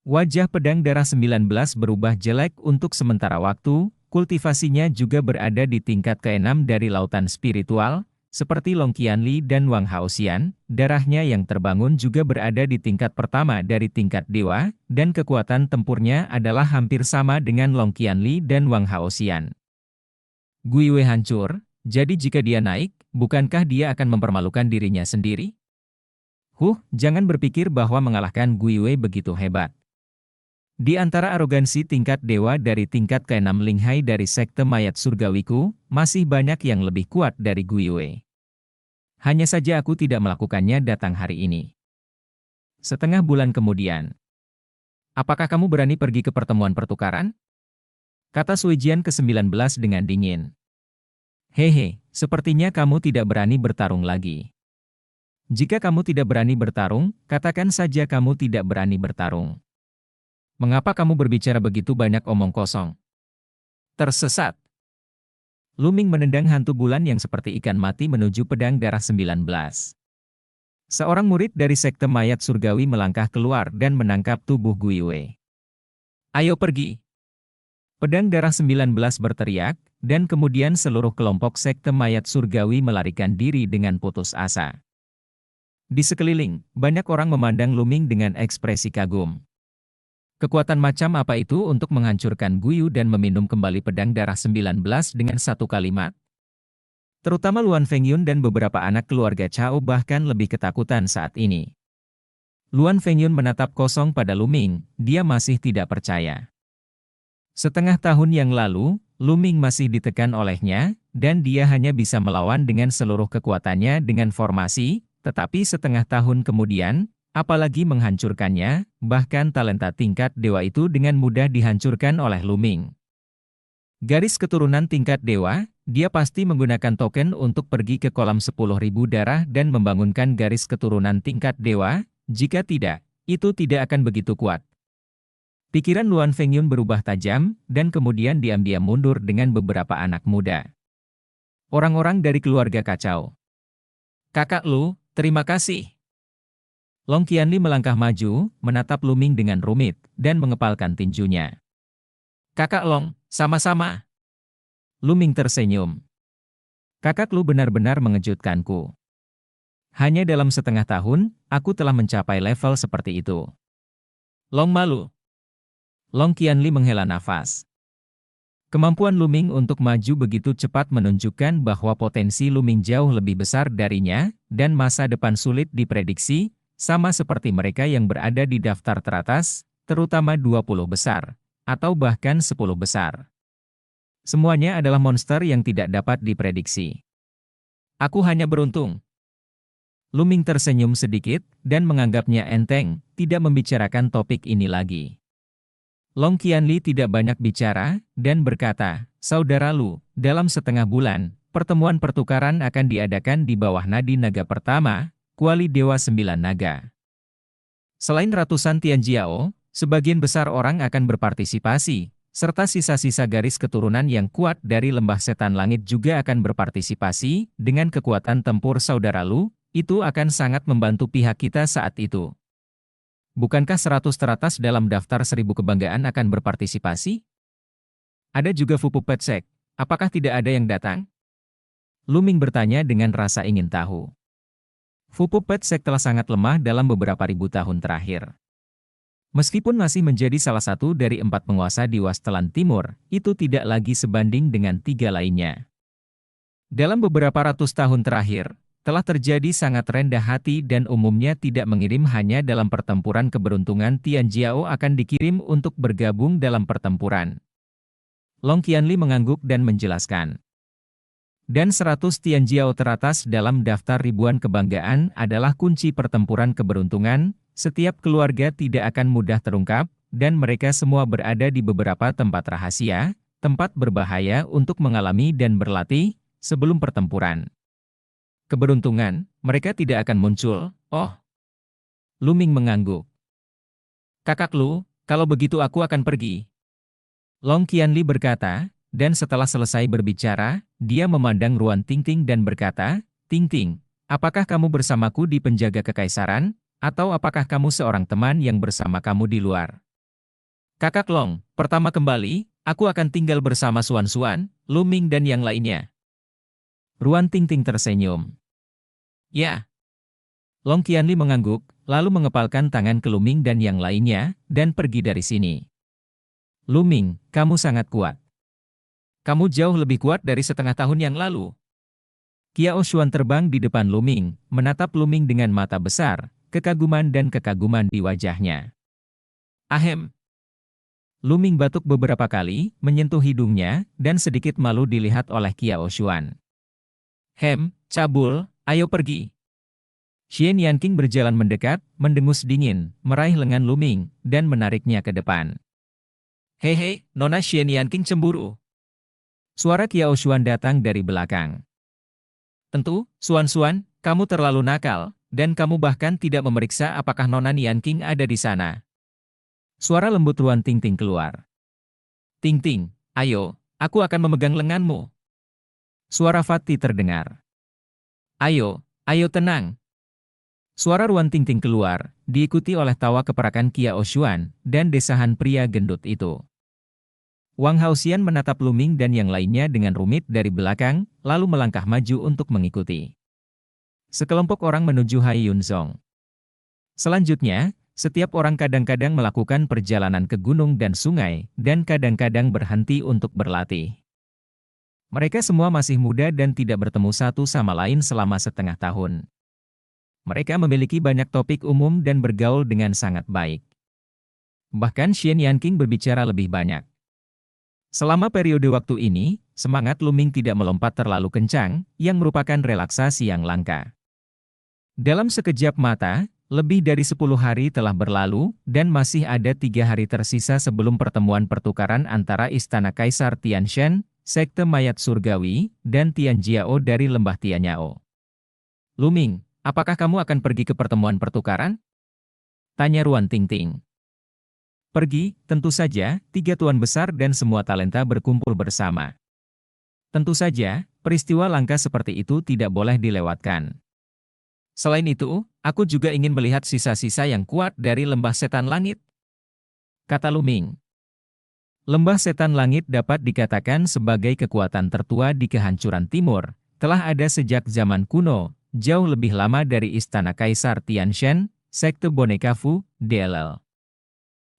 Wajah pedang darah 19 berubah jelek untuk sementara waktu, kultivasinya juga berada di tingkat ke-6 dari lautan spiritual, seperti Long Qianli dan Wang Haoxian, darahnya yang terbangun juga berada di tingkat pertama dari tingkat dewa, dan kekuatan tempurnya adalah hampir sama dengan Long Qianli dan Wang Haoxian. Guiyue hancur, jadi jika dia naik, bukankah dia akan mempermalukan dirinya sendiri? Jangan berpikir bahwa mengalahkan Guiyue begitu hebat. Di antara arogansi tingkat dewa dari tingkat ke-6 Linghai dari Sekte Mayat Surgawiku, masih banyak yang lebih kuat dari Guiyue. Hanya saja aku tidak melakukannya datang hari ini. Setengah bulan kemudian. Apakah kamu berani pergi ke pertemuan pertukaran? Kata Suijian ke-19 dengan dingin. Hehe, sepertinya kamu tidak berani bertarung lagi. Jika kamu tidak berani bertarung, katakan saja kamu tidak berani bertarung. Mengapa kamu berbicara begitu banyak omong kosong? Tersesat. Luming menendang hantu bulan yang seperti ikan mati menuju pedang darah 19. Seorang murid dari sekte mayat surgawi melangkah keluar dan menangkap tubuh Guiwei. Ayo pergi. Pedang darah 19 berteriak, dan kemudian seluruh kelompok sekte mayat surgawi melarikan diri dengan putus asa. Di sekeliling, banyak orang memandang Luming dengan ekspresi kagum. Kekuatan macam apa itu untuk menghancurkan Guyu dan meminum kembali pedang darah 19 dengan satu kalimat? Terutama Luan Fengyun dan beberapa anak keluarga Chao bahkan lebih ketakutan saat ini. Luan Fengyun menatap kosong pada Luming, dia masih tidak percaya. Setengah tahun yang lalu, Luming masih ditekan olehnya, dan dia hanya bisa melawan dengan seluruh kekuatannya dengan formasi, tetapi setengah tahun kemudian, apalagi menghancurkannya, bahkan talenta tingkat dewa itu dengan mudah dihancurkan oleh Luming. Garis keturunan tingkat dewa, dia pasti menggunakan token untuk pergi ke kolam 10.000 darah dan membangunkan garis keturunan tingkat dewa, jika tidak, itu tidak akan begitu kuat. Pikiran Luan Fengyun berubah tajam, dan kemudian diam-diam mundur dengan beberapa anak muda. Orang-orang dari keluarga kacau. Kakak Lu, terima kasih. Long Qianli melangkah maju, menatap Luming dengan rumit, dan mengepalkan tinjunya. Kakak Long, sama-sama. Luming tersenyum. Kakak Lu benar-benar mengejutkanku. Hanya dalam setengah tahun, aku telah mencapai level seperti itu. Long malu. Long Qianli menghela nafas. Kemampuan Luming untuk maju begitu cepat menunjukkan bahwa potensi Luming jauh lebih besar darinya, dan masa depan sulit diprediksi, sama seperti mereka yang berada di daftar teratas, terutama 20 besar, atau bahkan 10 besar. Semuanya adalah monster yang tidak dapat diprediksi. Aku hanya beruntung. Luming tersenyum sedikit, dan menganggapnya enteng, tidak membicarakan topik ini lagi. Long Qianli tidak banyak bicara, dan berkata, Saudara Lu, dalam setengah bulan, pertemuan pertukaran akan diadakan di bawah Nadi Naga pertama, Kuali Dewa 9 Naga. Selain ratusan Tianjiao, sebagian besar orang akan berpartisipasi, serta sisa-sisa garis keturunan yang kuat dari Lembah Setan Langit juga akan berpartisipasi, dengan kekuatan tempur Saudara Lu, itu akan sangat membantu pihak kita saat itu. Bukankah 100 teratas dalam daftar 1000 kebanggaan akan berpartisipasi? Ada juga Fu Petsek, apakah tidak ada yang datang? Luming bertanya dengan rasa ingin tahu. Fu Petsek telah sangat lemah dalam beberapa ribu tahun terakhir. Meskipun masih menjadi salah satu dari 4 penguasa di Wasteland Timur, itu tidak lagi sebanding dengan 3 lainnya. Dalam beberapa ratus tahun terakhir, telah terjadi sangat rendah hati dan umumnya tidak mengirim hanya dalam pertempuran keberuntungan Tianjiao akan dikirim untuk bergabung dalam pertempuran. Long Qianli mengangguk dan menjelaskan. Dan 100 Tianjiao teratas dalam daftar ribuan kebanggaan adalah kunci pertempuran keberuntungan, setiap keluarga tidak akan mudah terungkap, dan mereka semua berada di beberapa tempat rahasia, tempat berbahaya untuk mengalami dan berlatih, sebelum pertempuran. Keberuntungan, mereka tidak akan muncul, oh. Luming mengangguk. Kakak Lu, kalau begitu aku akan pergi. Long Qianli berkata, dan setelah selesai berbicara, dia memandang Ruan Tingting dan berkata, Tingting, apakah kamu bersamaku di penjaga kekaisaran, atau apakah kamu seorang teman yang bersama kamu di luar? Kakak Long, pertama kembali, aku akan tinggal bersama Suan-Suan, Luming dan yang lainnya. Ruan Tingting tersenyum. Ya. Long Qianli mengangguk, lalu mengepalkan tangan ke Luming dan yang lainnya, dan pergi dari sini. Luming, kamu sangat kuat. Kamu jauh lebih kuat dari setengah tahun yang lalu. Qiao Xuan terbang di depan Luming, menatap Luming dengan mata besar, kekaguman dan kekaguman di wajahnya. Ahem. Luming batuk beberapa kali, menyentuh hidungnya, dan sedikit malu dilihat oleh Qiao Xuan. Cabul, ayo pergi. Xian Yanqing berjalan mendekat, mendengus dingin, meraih lengan Luming, dan menariknya ke depan. Hehe, Nona Xian Yanqing cemburu. Suara Qiao Xuan datang dari belakang. Tentu, Suan-Suan, kamu terlalu nakal, dan kamu bahkan tidak memeriksa apakah Nona Yanqing ada di sana. Suara lembut Ruan Tingting keluar. Tingting, ayo, aku akan memegang lenganmu. Suara Fatih terdengar. Ayo, ayo tenang. Suara Ruan Tingting keluar, diikuti oleh tawa keperakan Kia Oshuan, dan desahan pria gendut itu. Wang Haoxian menatap Luming dan yang lainnya dengan rumit dari belakang, lalu melangkah maju untuk mengikuti. Sekelompok orang menuju Hai Yunzong. Selanjutnya, setiap orang kadang-kadang melakukan perjalanan ke gunung dan sungai, dan kadang-kadang berhenti untuk berlatih. Mereka semua masih muda dan tidak bertemu satu sama lain selama setengah tahun. Mereka memiliki banyak topik umum dan bergaul dengan sangat baik. Bahkan Xian Yanqing berbicara lebih banyak. Selama periode waktu ini, semangat Luming tidak melompat terlalu kencang, yang merupakan relaksasi yang langka. Dalam sekejap mata, lebih dari 10 hari telah berlalu, dan masih ada 3 hari tersisa sebelum pertemuan pertukaran antara Istana Kaisar Tianshan, Sekte Mayat Surgawi, dan Tianjiao dari Lembah Tianyao. Luming, apakah kamu akan pergi ke pertemuan pertukaran? Tanya Ruan Tingting. Pergi, tentu saja, 3 tuan besar dan semua talenta berkumpul bersama. Tentu saja, peristiwa langka seperti itu tidak boleh dilewatkan. Selain itu, aku juga ingin melihat sisa-sisa yang kuat dari Lembah Setan Langit. Kata Luming. Lembah Setan Langit dapat dikatakan sebagai kekuatan tertua di kehancuran timur, telah ada sejak zaman kuno, jauh lebih lama dari Istana Kaisar Tianshan, Sekte Boneka Fu, DLL.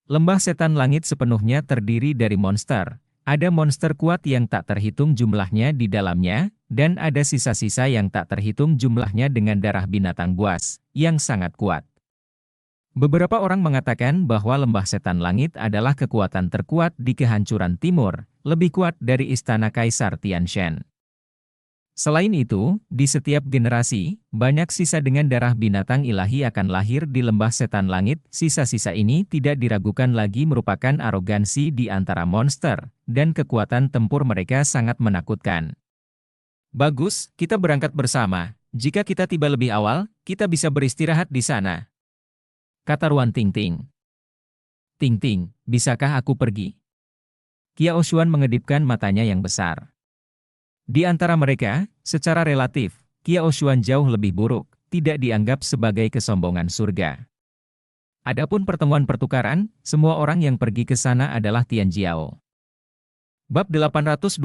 Lembah Setan Langit sepenuhnya terdiri dari monster. Ada monster kuat yang tak terhitung jumlahnya di dalamnya, dan ada sisa-sisa yang tak terhitung jumlahnya dengan darah binatang buas, yang sangat kuat. Beberapa orang mengatakan bahwa Lembah Setan Langit adalah kekuatan terkuat di kehancuran timur, lebih kuat dari Istana Kaisar Tianshan. Selain itu, di setiap generasi, banyak sisa dengan darah binatang ilahi akan lahir di Lembah Setan Langit. Sisa-sisa ini tidak diragukan lagi merupakan arogansi di antara monster, dan kekuatan tempur mereka sangat menakutkan. Bagus, kita berangkat bersama. Jika kita tiba lebih awal, kita bisa beristirahat di sana. Kata Ruan Tingting. Tingting, bisakah aku pergi? Kia Oshuan mengedipkan matanya yang besar. Di antara mereka, secara relatif, Kia Oshuan jauh lebih buruk, tidak dianggap sebagai kesombongan surga. Adapun pertemuan pertukaran, semua orang yang pergi ke sana adalah Tianjiao. Bab 826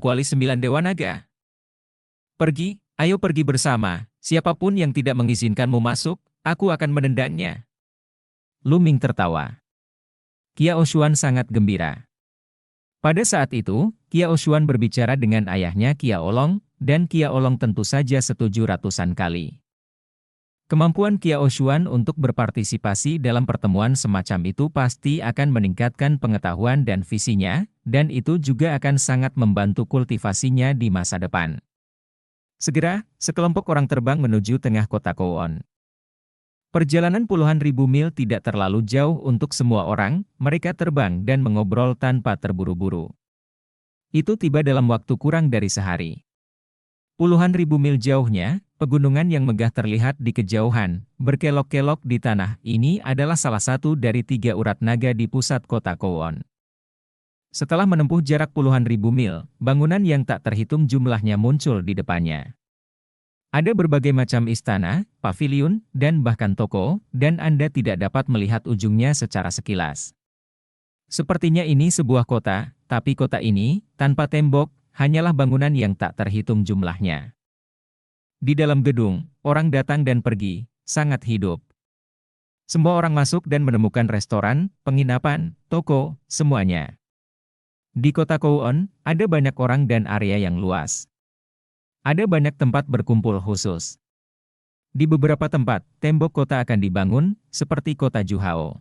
Kuali 9 Dewa Naga. Pergi, ayo pergi bersama, siapapun yang tidak mengizinkanmu masuk, aku akan menendangnya. Luming tertawa. Kia Oshuan sangat gembira. Pada saat itu, Kia Oshuan berbicara dengan ayahnya Kia Olong, dan Kia Olong tentu saja setuju ratusan kali. Kemampuan Kia Oshuan untuk berpartisipasi dalam pertemuan semacam itu pasti akan meningkatkan pengetahuan dan visinya, dan itu juga akan sangat membantu kultivasinya di masa depan. Segera, sekelompok orang terbang menuju tengah kota Kowon. Perjalanan puluhan ribu mil tidak terlalu jauh untuk semua orang, mereka terbang dan mengobrol tanpa terburu-buru. Itu tiba dalam waktu kurang dari sehari. Puluhan ribu mil jauhnya, pegunungan yang megah terlihat di kejauhan, berkelok-kelok di tanah. Ini adalah salah satu dari 3 urat naga di pusat kota Kowon. Setelah menempuh jarak puluhan ribu mil, bangunan yang tak terhitung jumlahnya muncul di depannya. Ada berbagai macam istana, paviliun, dan bahkan toko, dan Anda tidak dapat melihat ujungnya secara sekilas. Sepertinya ini sebuah kota, tapi kota ini, tanpa tembok, hanyalah bangunan yang tak terhitung jumlahnya. Di dalam gedung, orang datang dan pergi, sangat hidup. Semua orang masuk dan menemukan restoran, penginapan, toko, semuanya. Di kota Kowon, ada banyak orang dan area yang luas. Ada banyak tempat berkumpul khusus. Di beberapa tempat, tembok kota akan dibangun, seperti kota Juhao.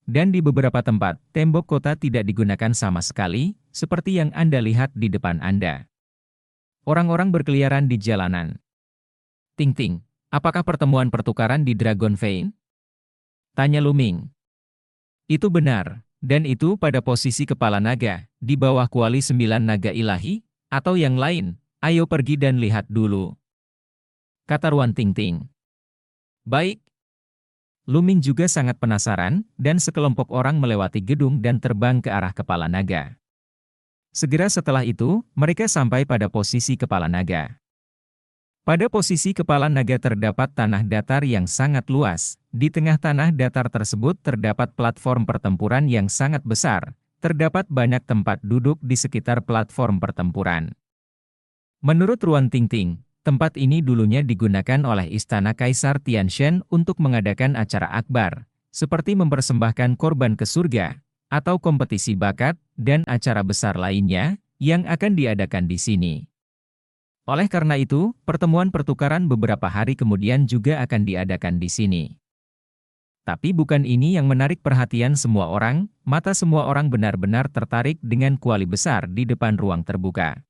Dan di beberapa tempat, tembok kota tidak digunakan sama sekali, seperti yang Anda lihat di depan Anda. Orang-orang berkeliaran di jalanan. Tingting, apakah pertemuan pertukaran di Dragon Vein? Tanya Luming. Itu benar, dan itu pada posisi kepala naga, di bawah kuali 9 naga ilahi, atau yang lain. Ayo pergi dan lihat dulu. Kata Ruan Tingting. Baik. Luming juga sangat penasaran, dan sekelompok orang melewati gedung dan terbang ke arah kepala naga. Segera setelah itu, mereka sampai pada posisi kepala naga. Pada posisi kepala naga terdapat tanah datar yang sangat luas. Di tengah tanah datar tersebut terdapat platform pertempuran yang sangat besar. Terdapat banyak tempat duduk di sekitar platform pertempuran. Menurut Ruan Tingting, tempat ini dulunya digunakan oleh Istana Kaisar Tianshan untuk mengadakan acara akbar, seperti mempersembahkan korban ke surga, atau kompetisi bakat, dan acara besar lainnya, yang akan diadakan di sini. Oleh karena itu, pertemuan pertukaran beberapa hari kemudian juga akan diadakan di sini. Tapi bukan ini yang menarik perhatian semua orang, mata semua orang benar-benar tertarik dengan kuali besar di depan ruang terbuka.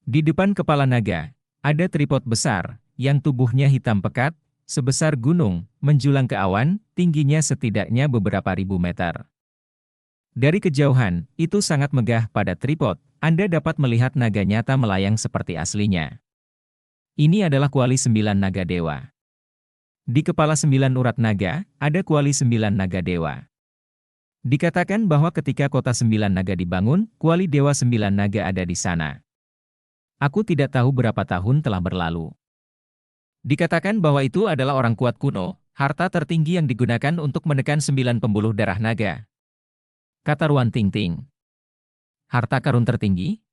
Di depan kepala naga, ada tripod besar, yang tubuhnya hitam pekat, sebesar gunung, menjulang ke awan, tingginya setidaknya beberapa ribu meter. Dari kejauhan, itu sangat megah pada tripod, Anda dapat melihat naga nyata melayang seperti aslinya. Ini adalah kuali 9 naga dewa. Di kepala 9 urat naga, ada kuali 9 naga dewa. Dikatakan bahwa ketika kota 9 naga dibangun, kuali dewa 9 naga ada di sana. Aku tidak tahu berapa tahun telah berlalu. Dikatakan bahwa itu adalah orang kuat kuno, harta tertinggi yang digunakan untuk menekan 9 pembuluh darah naga. Kata Ruan Tingting. Harta karun tertinggi?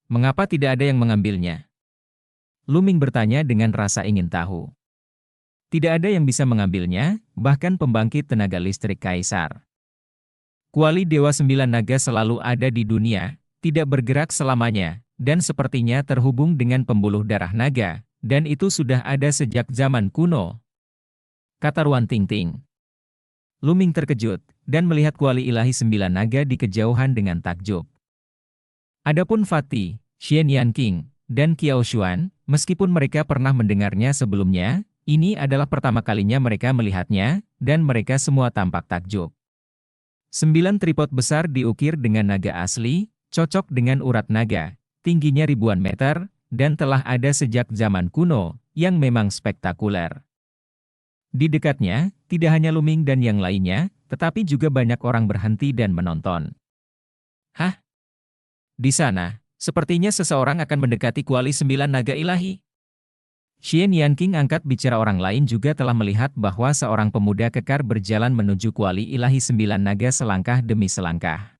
Mengapa tidak ada yang mengambilnya? Luming bertanya dengan rasa ingin tahu. Tidak ada yang bisa mengambilnya, bahkan pembangkit tenaga listrik kaisar. Kuali Dewa 9 Naga selalu ada di dunia, tidak bergerak selamanya, dan sepertinya terhubung dengan pembuluh darah naga, dan itu sudah ada sejak zaman kuno. Kata Ruan Tingting. Luming terkejut, dan melihat kuali ilahi 9 naga di kejauhan dengan takjub. Adapun Fatih, Xian Yanqing, dan Qiao Xuan, meskipun mereka pernah mendengarnya sebelumnya, ini adalah pertama kalinya mereka melihatnya, dan mereka semua tampak takjub. 9 tripod besar diukir dengan naga asli, cocok dengan urat naga, tingginya ribuan meter, dan telah ada sejak zaman kuno, yang memang spektakuler. Di dekatnya, tidak hanya Luming dan yang lainnya, tetapi juga banyak orang berhenti dan menonton. Hah? Di sana, sepertinya seseorang akan mendekati kuali 9 naga ilahi. Xian Yanqing angkat bicara orang lain juga telah melihat bahwa seorang pemuda kekar berjalan menuju kuali ilahi 9 naga selangkah demi selangkah.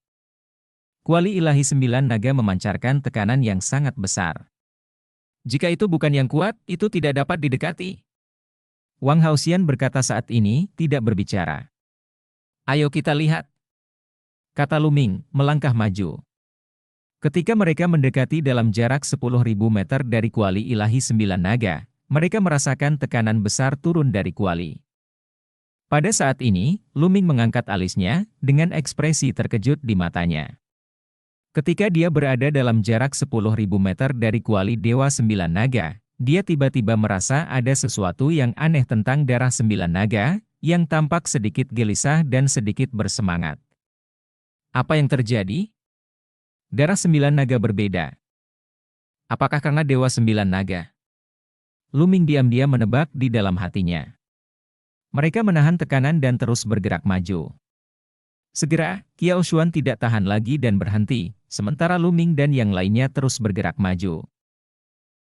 Kuali ilahi 9 naga memancarkan tekanan yang sangat besar. Jika itu bukan yang kuat, itu tidak dapat didekati. Wang Haoxian berkata saat ini, tidak berbicara. Ayo kita lihat. Kata Luming, melangkah maju. Ketika mereka mendekati dalam jarak 10.000 meter dari kuali ilahi 9 naga, mereka merasakan tekanan besar turun dari kuali. Pada saat ini, Luming mengangkat alisnya, dengan ekspresi terkejut di matanya. Ketika dia berada dalam jarak 10.000 meter dari kuali Dewa 9 Naga, dia tiba-tiba merasa ada sesuatu yang aneh tentang darah 9 naga, yang tampak sedikit gelisah dan sedikit bersemangat. Apa yang terjadi? Darah 9 naga berbeda. Apakah karena Dewa 9 naga? Luming diam-diam menebak di dalam hatinya. Mereka menahan tekanan dan terus bergerak maju. Segera, Qiao Xuan tidak tahan lagi dan berhenti, sementara Luming dan yang lainnya terus bergerak maju.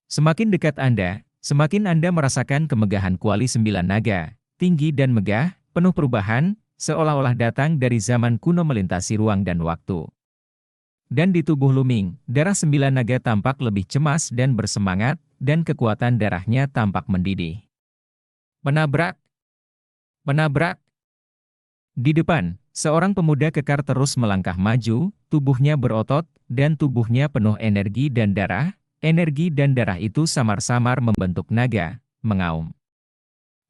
Semakin dekat Anda, semakin Anda merasakan kemegahan kuali 9 naga, tinggi dan megah, penuh perubahan, seolah-olah datang dari zaman kuno melintasi ruang dan waktu. Dan di tubuh Luming, darah 9 naga tampak lebih cemas dan bersemangat, dan kekuatan darahnya tampak mendidih. Menabrak! Menabrak! Di depan, seorang pemuda kekar terus melangkah maju, tubuhnya berotot, dan tubuhnya penuh energi dan darah. Energi dan darah itu samar-samar membentuk naga, mengaum.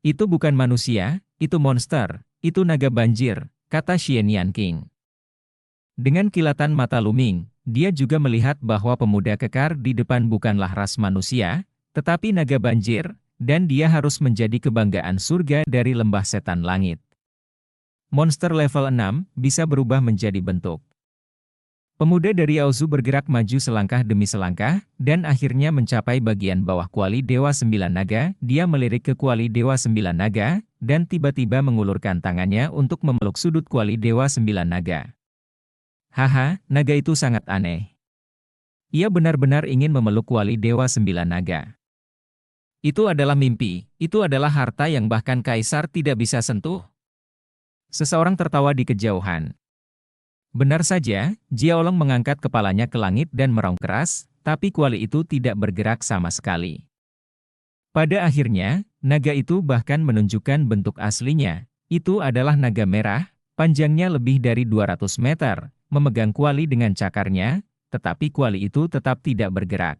Itu bukan manusia, itu monster, itu naga banjir, kata Xian Yanqing. Dengan kilatan mata Luming, dia juga melihat bahwa pemuda kekar di depan bukanlah ras manusia, tetapi naga banjir, dan dia harus menjadi kebanggaan surga dari lembah setan langit. Monster level 6 bisa berubah menjadi bentuk. Pemuda dari Yaozu bergerak maju selangkah demi selangkah, dan akhirnya mencapai bagian bawah kuali Dewa 9 Naga. Dia melirik ke kuali Dewa 9 Naga, dan tiba-tiba mengulurkan tangannya untuk memeluk sudut kuali Dewa 9 Naga. Haha, naga itu sangat aneh. Ia benar-benar ingin memeluk Wali Dewa Sembilan Naga. Itu adalah mimpi, itu adalah harta yang bahkan kaisar tidak bisa sentuh. Seseorang tertawa di kejauhan. Benar saja, Jiaolong mengangkat kepalanya ke langit dan meraung keras, tapi kuali itu tidak bergerak sama sekali. Pada akhirnya, naga itu bahkan menunjukkan bentuk aslinya. Itu adalah naga merah, panjangnya lebih dari 200 meter, memegang kuali dengan cakarnya, tetapi kuali itu tetap tidak bergerak.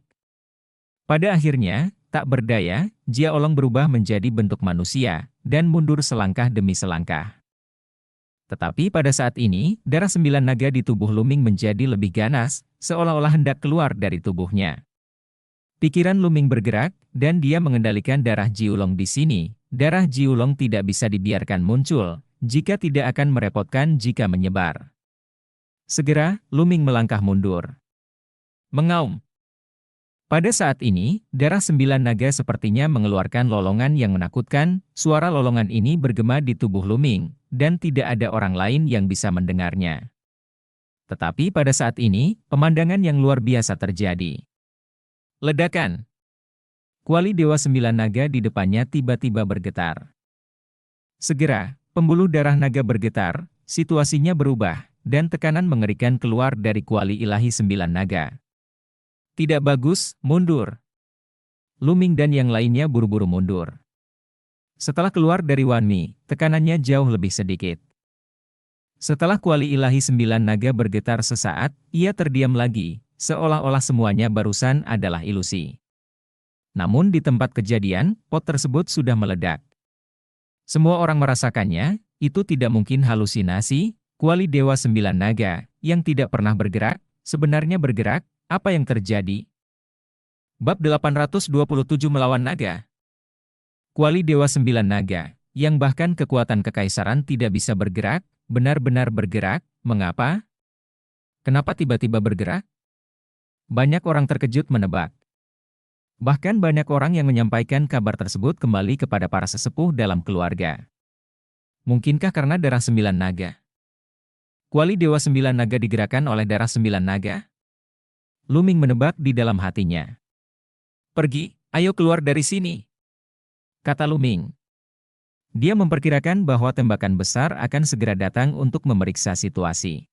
Pada akhirnya, tak berdaya, Jiaolong berubah menjadi bentuk manusia, dan mundur selangkah demi selangkah. Tetapi pada saat ini, darah sembilan naga di tubuh Luming menjadi lebih ganas, seolah-olah hendak keluar dari tubuhnya. Pikiran Luming bergerak, dan dia mengendalikan darah Jiulong di sini. Darah Jiulong tidak bisa dibiarkan muncul, jika tidak akan merepotkan jika menyebar. Segera, Luming melangkah mundur. Mengaum. Pada saat ini, darah sembilan naga sepertinya mengeluarkan lolongan yang menakutkan. Suara lolongan ini bergema di tubuh Luming, dan tidak ada orang lain yang bisa mendengarnya. Tetapi pada saat ini, pemandangan yang luar biasa terjadi. Ledakan. Kuali Dewa Sembilan Naga di depannya tiba-tiba bergetar. Segera, pembuluh darah naga bergetar, situasinya berubah, dan tekanan mengerikan keluar dari kuali ilahi Sembilan Naga. Tidak bagus, mundur. Luming dan yang lainnya buru-buru mundur. Setelah keluar dari Wanmi, tekanannya jauh lebih sedikit. Setelah kuali ilahi Sembilan Naga bergetar sesaat, ia terdiam lagi, seolah-olah semuanya barusan adalah ilusi. Namun di tempat kejadian, pot tersebut sudah meledak. Semua orang merasakannya, itu tidak mungkin halusinasi. Kuali Dewa Sembilan Naga, yang tidak pernah bergerak, sebenarnya bergerak. Apa yang terjadi? Bab 827 melawan naga. Kuali Dewa Sembilan Naga, yang bahkan kekuatan kekaisaran tidak bisa bergerak, benar-benar bergerak. Mengapa? Kenapa tiba-tiba bergerak? Banyak orang terkejut menebak. Bahkan banyak orang yang menyampaikan kabar tersebut kembali kepada para sesepuh dalam keluarga. Mungkinkah karena darah Sembilan Naga? Kuali Dewa Sembilan Naga digerakkan oleh darah Sembilan Naga? Luming menebak di dalam hatinya. Pergi, ayo keluar dari sini, kata Luming. Dia memperkirakan bahwa tembakan besar akan segera datang untuk memeriksa situasi.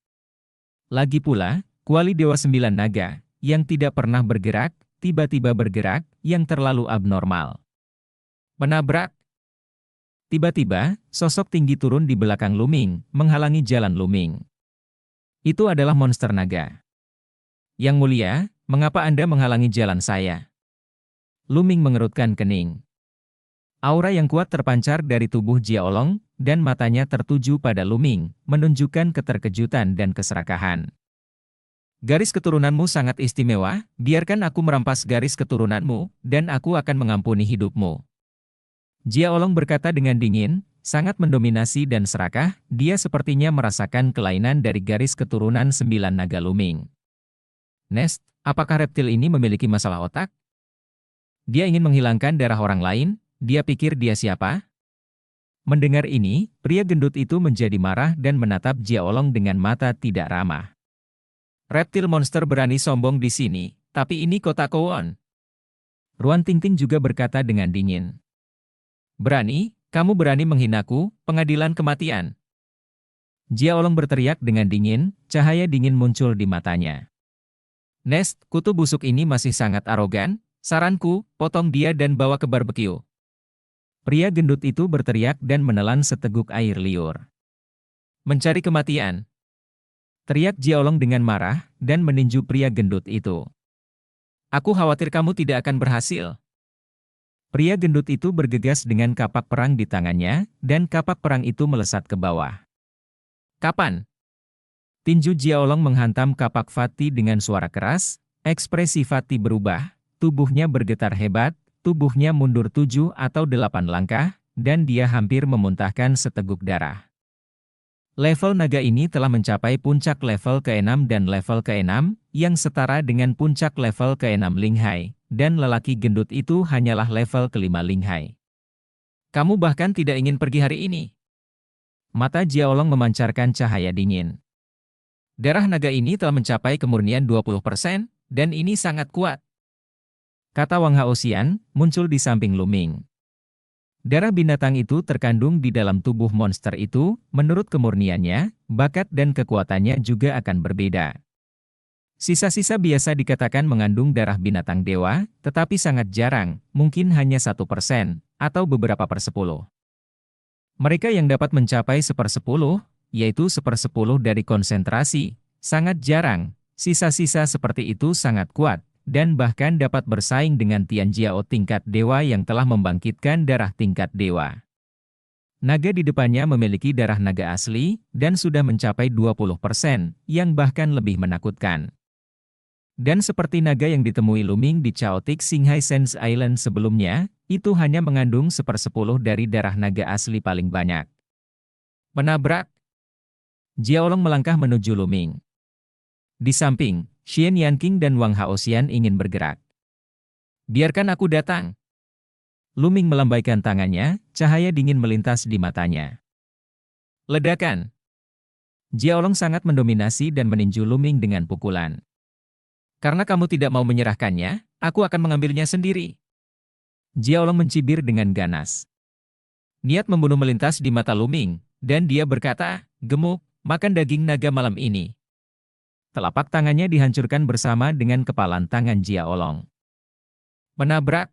Lagi pula, kuali Dewa Sembilan Naga, yang tidak pernah bergerak, tiba-tiba bergerak, yang terlalu abnormal. Menabrak. Tiba-tiba, sosok tinggi turun di belakang Luming, menghalangi jalan Luming. Itu adalah monster naga. Yang mulia, mengapa Anda menghalangi jalan saya? Luming mengerutkan kening. Aura yang kuat terpancar dari tubuh Jiaolong, dan matanya tertuju pada Luming, menunjukkan keterkejutan dan keserakahan. Garis keturunanmu sangat istimewa, biarkan aku merampas garis keturunanmu, dan aku akan mengampuni hidupmu. Jiaolong berkata dengan dingin, sangat mendominasi dan serakah, dia sepertinya merasakan kelainan dari garis keturunan Sembilan Naga Luming. Nest, apakah reptil ini memiliki masalah otak? Dia ingin menghilangkan darah orang lain, dia pikir dia siapa? Mendengar ini, pria gendut itu menjadi marah dan menatap Jiaolong dengan mata tidak ramah. Reptil monster berani sombong di sini, tapi ini kota Kowon. Ruan Tingting juga berkata dengan dingin. Berani, kamu berani menghinaku, pengadilan kematian. Jiaolong berteriak dengan dingin, cahaya dingin muncul di matanya. Nest, kutu busuk ini masih sangat arogan, saranku, potong dia dan bawa ke barbeque. Pria gendut itu berteriak dan menelan seteguk air liur. Mencari kematian. Teriak Jiaolong dengan marah, dan meninju pria gendut itu. Aku khawatir kamu tidak akan berhasil. Pria gendut itu bergegas dengan kapak perang di tangannya, dan kapak perang itu melesat ke bawah. Kapan? Tinju Jiaolong menghantam kapak Fatih dengan suara keras, ekspresi Fatih berubah, tubuhnya bergetar hebat, tubuhnya mundur 7 atau 8 langkah, dan dia hampir memuntahkan seteguk darah. Level naga ini telah mencapai puncak level ke-6 dan level ke-6, yang setara dengan puncak level ke-6 Linghai, dan lelaki gendut itu hanyalah level ke-5 Linghai. Kamu bahkan tidak ingin pergi hari ini. Mata Jiaolong memancarkan cahaya dingin. Darah naga ini telah mencapai kemurnian 20%, dan ini sangat kuat. Kata Wang Haoxian, muncul di samping Luming. Darah binatang itu terkandung di dalam tubuh monster itu, menurut kemurniannya, bakat dan kekuatannya juga akan berbeda. Sisa-sisa biasa dikatakan mengandung darah binatang dewa, tetapi sangat jarang, mungkin hanya 1%, atau beberapa persepuluh. Mereka yang dapat mencapai 1/10, yaitu 1/10 dari konsentrasi, sangat jarang. Sisa-sisa seperti itu sangat kuat, dan bahkan dapat bersaing dengan Tianjiao tingkat dewa yang telah membangkitkan darah tingkat dewa. Naga di depannya memiliki darah naga asli, dan sudah mencapai 20%, yang bahkan lebih menakutkan. Dan seperti naga yang ditemui Luming di Chaotic Shanghai Sands Island sebelumnya, itu hanya mengandung 1/10 dari darah naga asli paling banyak. Menabrak. Jiaolong melangkah menuju Luming. Di samping, Xian Yanqing dan Wang Haoxian ingin bergerak. Biarkan aku datang. Luming melambaikan tangannya, cahaya dingin melintas di matanya. Ledakan. Jiaolong sangat mendominasi dan meninju Luming dengan pukulan. Karena kamu tidak mau menyerahkannya, aku akan mengambilnya sendiri. Jiaolong mencibir dengan ganas. Niat membunuh melintas di mata Luming, dan dia berkata, gemuk, makan daging naga malam ini. Telapak tangannya dihancurkan bersama dengan kepalan tangan Jiaolong. Menabrak.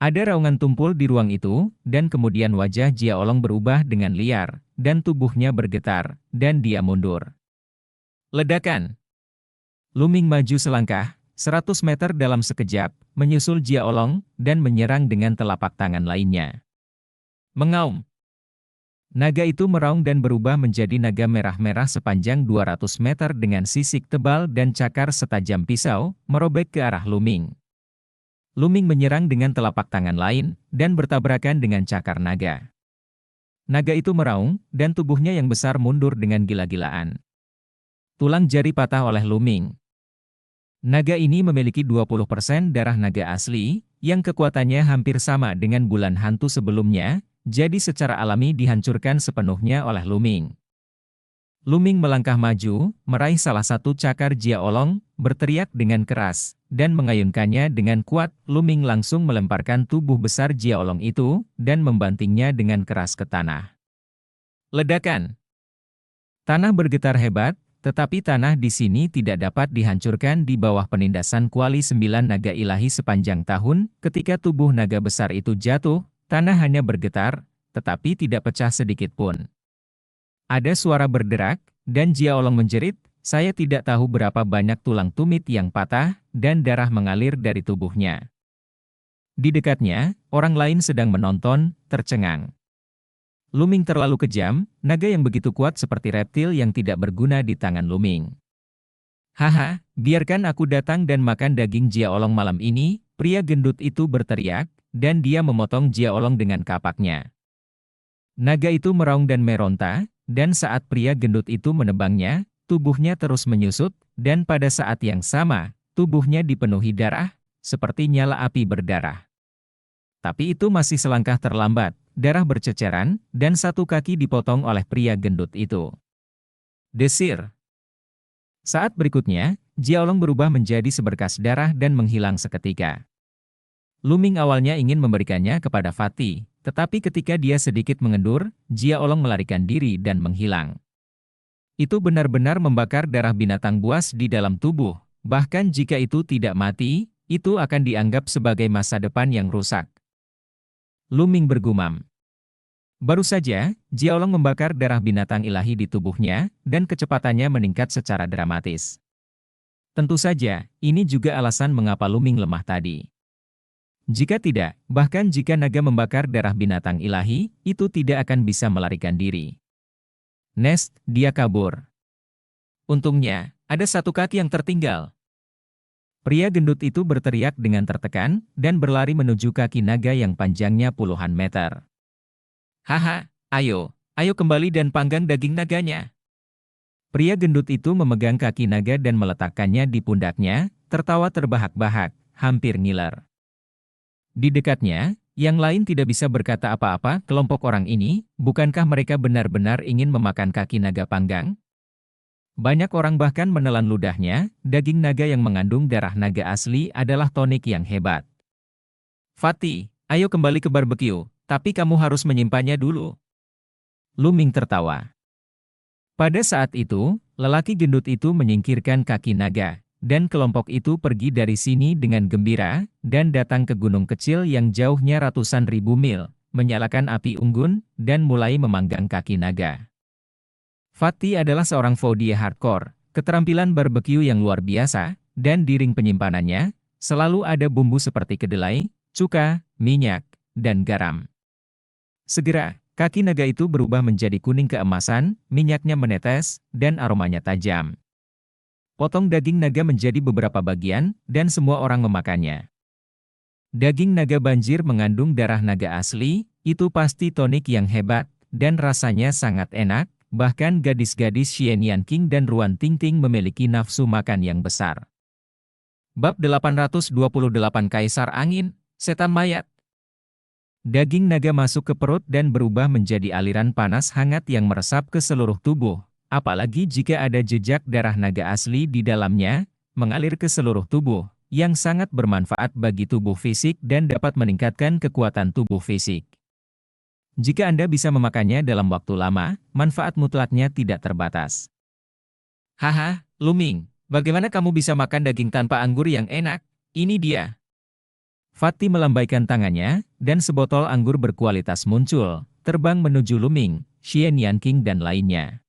Ada raungan tumpul di ruang itu, dan kemudian wajah Jiaolong berubah dengan liar, dan tubuhnya bergetar, dan dia mundur. Ledakan. Luming maju selangkah, 100 meter dalam sekejap, menyusul Jiaolong, dan menyerang dengan telapak tangan lainnya. Mengaum. Naga itu meraung dan berubah menjadi naga merah-merah sepanjang 200 meter dengan sisik tebal dan cakar setajam pisau, merobek ke arah Luming. Luming menyerang dengan telapak tangan lain, dan bertabrakan dengan cakar naga. Naga itu meraung, dan tubuhnya yang besar mundur dengan gila-gilaan. Tulang jari patah oleh Luming. Naga ini memiliki 20% darah naga asli, yang kekuatannya hampir sama dengan bulan hantu sebelumnya, jadi secara alami dihancurkan sepenuhnya oleh Luming. Luming melangkah maju, meraih salah satu cakar Jiaolong, berteriak dengan keras, dan mengayunkannya dengan kuat. Luming langsung melemparkan tubuh besar Jiaolong itu, dan membantingnya dengan keras ke tanah. Ledakan. Tanah bergetar hebat, tetapi tanah di sini tidak dapat dihancurkan di bawah penindasan kuali 9 naga ilahi sepanjang tahun. Ketika tubuh naga besar itu jatuh, tanah hanya bergetar, tetapi tidak pecah sedikit pun. Ada suara berderak, dan Jiaolong menjerit, saya tidak tahu berapa banyak tulang tumit yang patah, dan darah mengalir dari tubuhnya. Di dekatnya, orang lain sedang menonton, tercengang. Luming terlalu kejam, naga yang begitu kuat seperti reptil yang tidak berguna di tangan Luming. Haha, biarkan aku datang dan makan daging Jiaolong malam ini, pria gendut itu berteriak, dan dia memotong Jiaolong dengan kapaknya. Naga itu meraung dan meronta, dan saat pria gendut itu menebangnya, tubuhnya terus menyusut, dan pada saat yang sama, tubuhnya dipenuhi darah, seperti nyala api berdarah. Tapi itu masih selangkah terlambat, darah berceceran, dan satu kaki dipotong oleh pria gendut itu. Desir. Saat berikutnya, Jiaolong berubah menjadi seberkas darah dan menghilang seketika. Luming awalnya ingin memberikannya kepada Fatih, tetapi ketika dia sedikit mengendur, Jiaolong melarikan diri dan menghilang. Itu benar-benar membakar darah binatang buas di dalam tubuh, bahkan jika itu tidak mati, itu akan dianggap sebagai masa depan yang rusak. Luming bergumam. Baru saja, Jiaolong membakar darah binatang ilahi di tubuhnya, dan kecepatannya meningkat secara dramatis. Tentu saja, ini juga alasan mengapa Luming lemah tadi. Jika tidak, bahkan jika naga membakar darah binatang ilahi, itu tidak akan bisa melarikan diri. Nest, dia kabur. Untungnya, ada satu kaki yang tertinggal. Pria gendut itu berteriak dengan tertekan, dan berlari menuju kaki naga yang panjangnya puluhan meter. Haha, ayo kembali dan panggang daging naganya. Pria gendut itu memegang kaki naga dan meletakkannya di pundaknya, tertawa terbahak-bahak, hampir ngiler. Di dekatnya, yang lain tidak bisa berkata apa-apa. Kelompok orang ini, bukankah mereka benar-benar ingin memakan kaki naga panggang? Banyak orang bahkan menelan ludahnya, daging naga yang mengandung darah naga asli adalah tonik yang hebat. Fatty, ayo kembali ke barbeque, tapi kamu harus menyimpannya dulu. Lu Ming tertawa. Pada saat itu, lelaki gendut itu menyingkirkan kaki naga, dan kelompok itu pergi dari sini dengan gembira, dan datang ke gunung kecil yang jauhnya ratusan ribu mil, menyalakan api unggun, dan mulai memanggang kaki naga. Fatty adalah seorang foodie hardcore, keterampilan barbeque yang luar biasa, dan di ring penyimpanannya, selalu ada bumbu seperti kedelai, cuka, minyak, dan garam. Segera, kaki naga itu berubah menjadi kuning keemasan, minyaknya menetes, dan aromanya tajam. Potong daging naga menjadi beberapa bagian, dan semua orang memakannya. Daging naga banjir mengandung darah naga asli, itu pasti tonik yang hebat, dan rasanya sangat enak, bahkan gadis-gadis Xian Yanqing dan Ruan Tingting memiliki nafsu makan yang besar. Bab 828 Kaisar Angin, Setan Mayat. Daging naga masuk ke perut dan berubah menjadi aliran panas hangat yang meresap ke seluruh tubuh, apalagi jika ada jejak darah naga asli di dalamnya, mengalir ke seluruh tubuh, yang sangat bermanfaat bagi tubuh fisik dan dapat meningkatkan kekuatan tubuh fisik. Jika Anda bisa memakannya dalam waktu lama, manfaat mutlaknya tidak terbatas. Haha, Lu Ming, bagaimana kamu bisa makan daging tanpa anggur yang enak? Ini dia. Fatty melambaikan tangannya, dan sebotol anggur berkualitas muncul, terbang menuju Lu Ming, Xian Yanqing dan lainnya.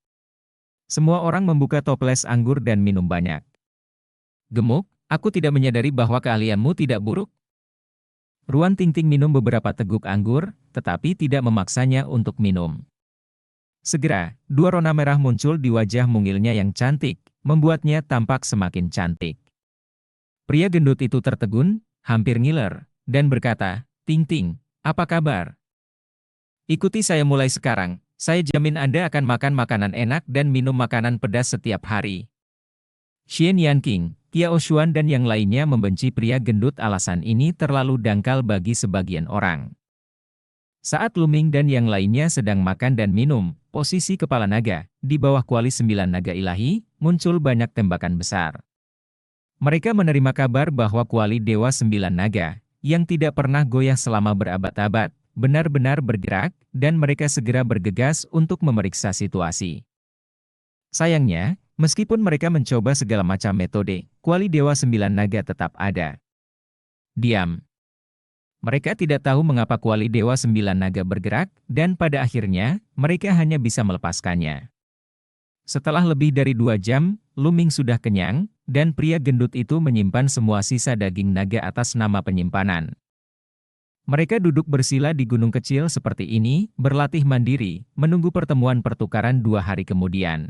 Semua orang membuka toples anggur dan minum banyak. Gemuk, aku tidak menyadari bahwa keahlianmu tidak buruk. Ruan Tingting minum beberapa teguk anggur, tetapi tidak memaksanya untuk minum. Segera, dua rona merah muncul di wajah mungilnya yang cantik, membuatnya tampak semakin cantik. Pria gendut itu tertegun, hampir ngiler, dan berkata, "Tingting, apa kabar? Ikuti saya mulai sekarang, saya jamin Anda akan makan makanan enak dan minum makanan pedas setiap hari." Xian Yanqing, Kiao Xuan dan yang lainnya membenci pria gendut. Alasan ini terlalu dangkal bagi sebagian orang. Saat Lu Ming dan yang lainnya sedang makan dan minum, posisi kepala naga, di bawah kuali 9 naga ilahi, muncul banyak tembakan besar. Mereka menerima kabar bahwa kuali Dewa 9 Naga, yang tidak pernah goyah selama berabad-abad, benar-benar bergerak, dan mereka segera bergegas untuk memeriksa situasi. Sayangnya, meskipun mereka mencoba segala macam metode, kuali Dewa 9 Naga tetap ada. Diam. Mereka tidak tahu mengapa kuali Dewa 9 Naga bergerak, dan pada akhirnya, mereka hanya bisa melepaskannya. Setelah lebih dari 2 jam, Lu Ming sudah kenyang, dan pria gendut itu menyimpan semua sisa daging naga atas nama penyimpanan. Mereka duduk bersila di gunung kecil seperti ini, berlatih mandiri, menunggu pertemuan pertukaran 2 hari kemudian.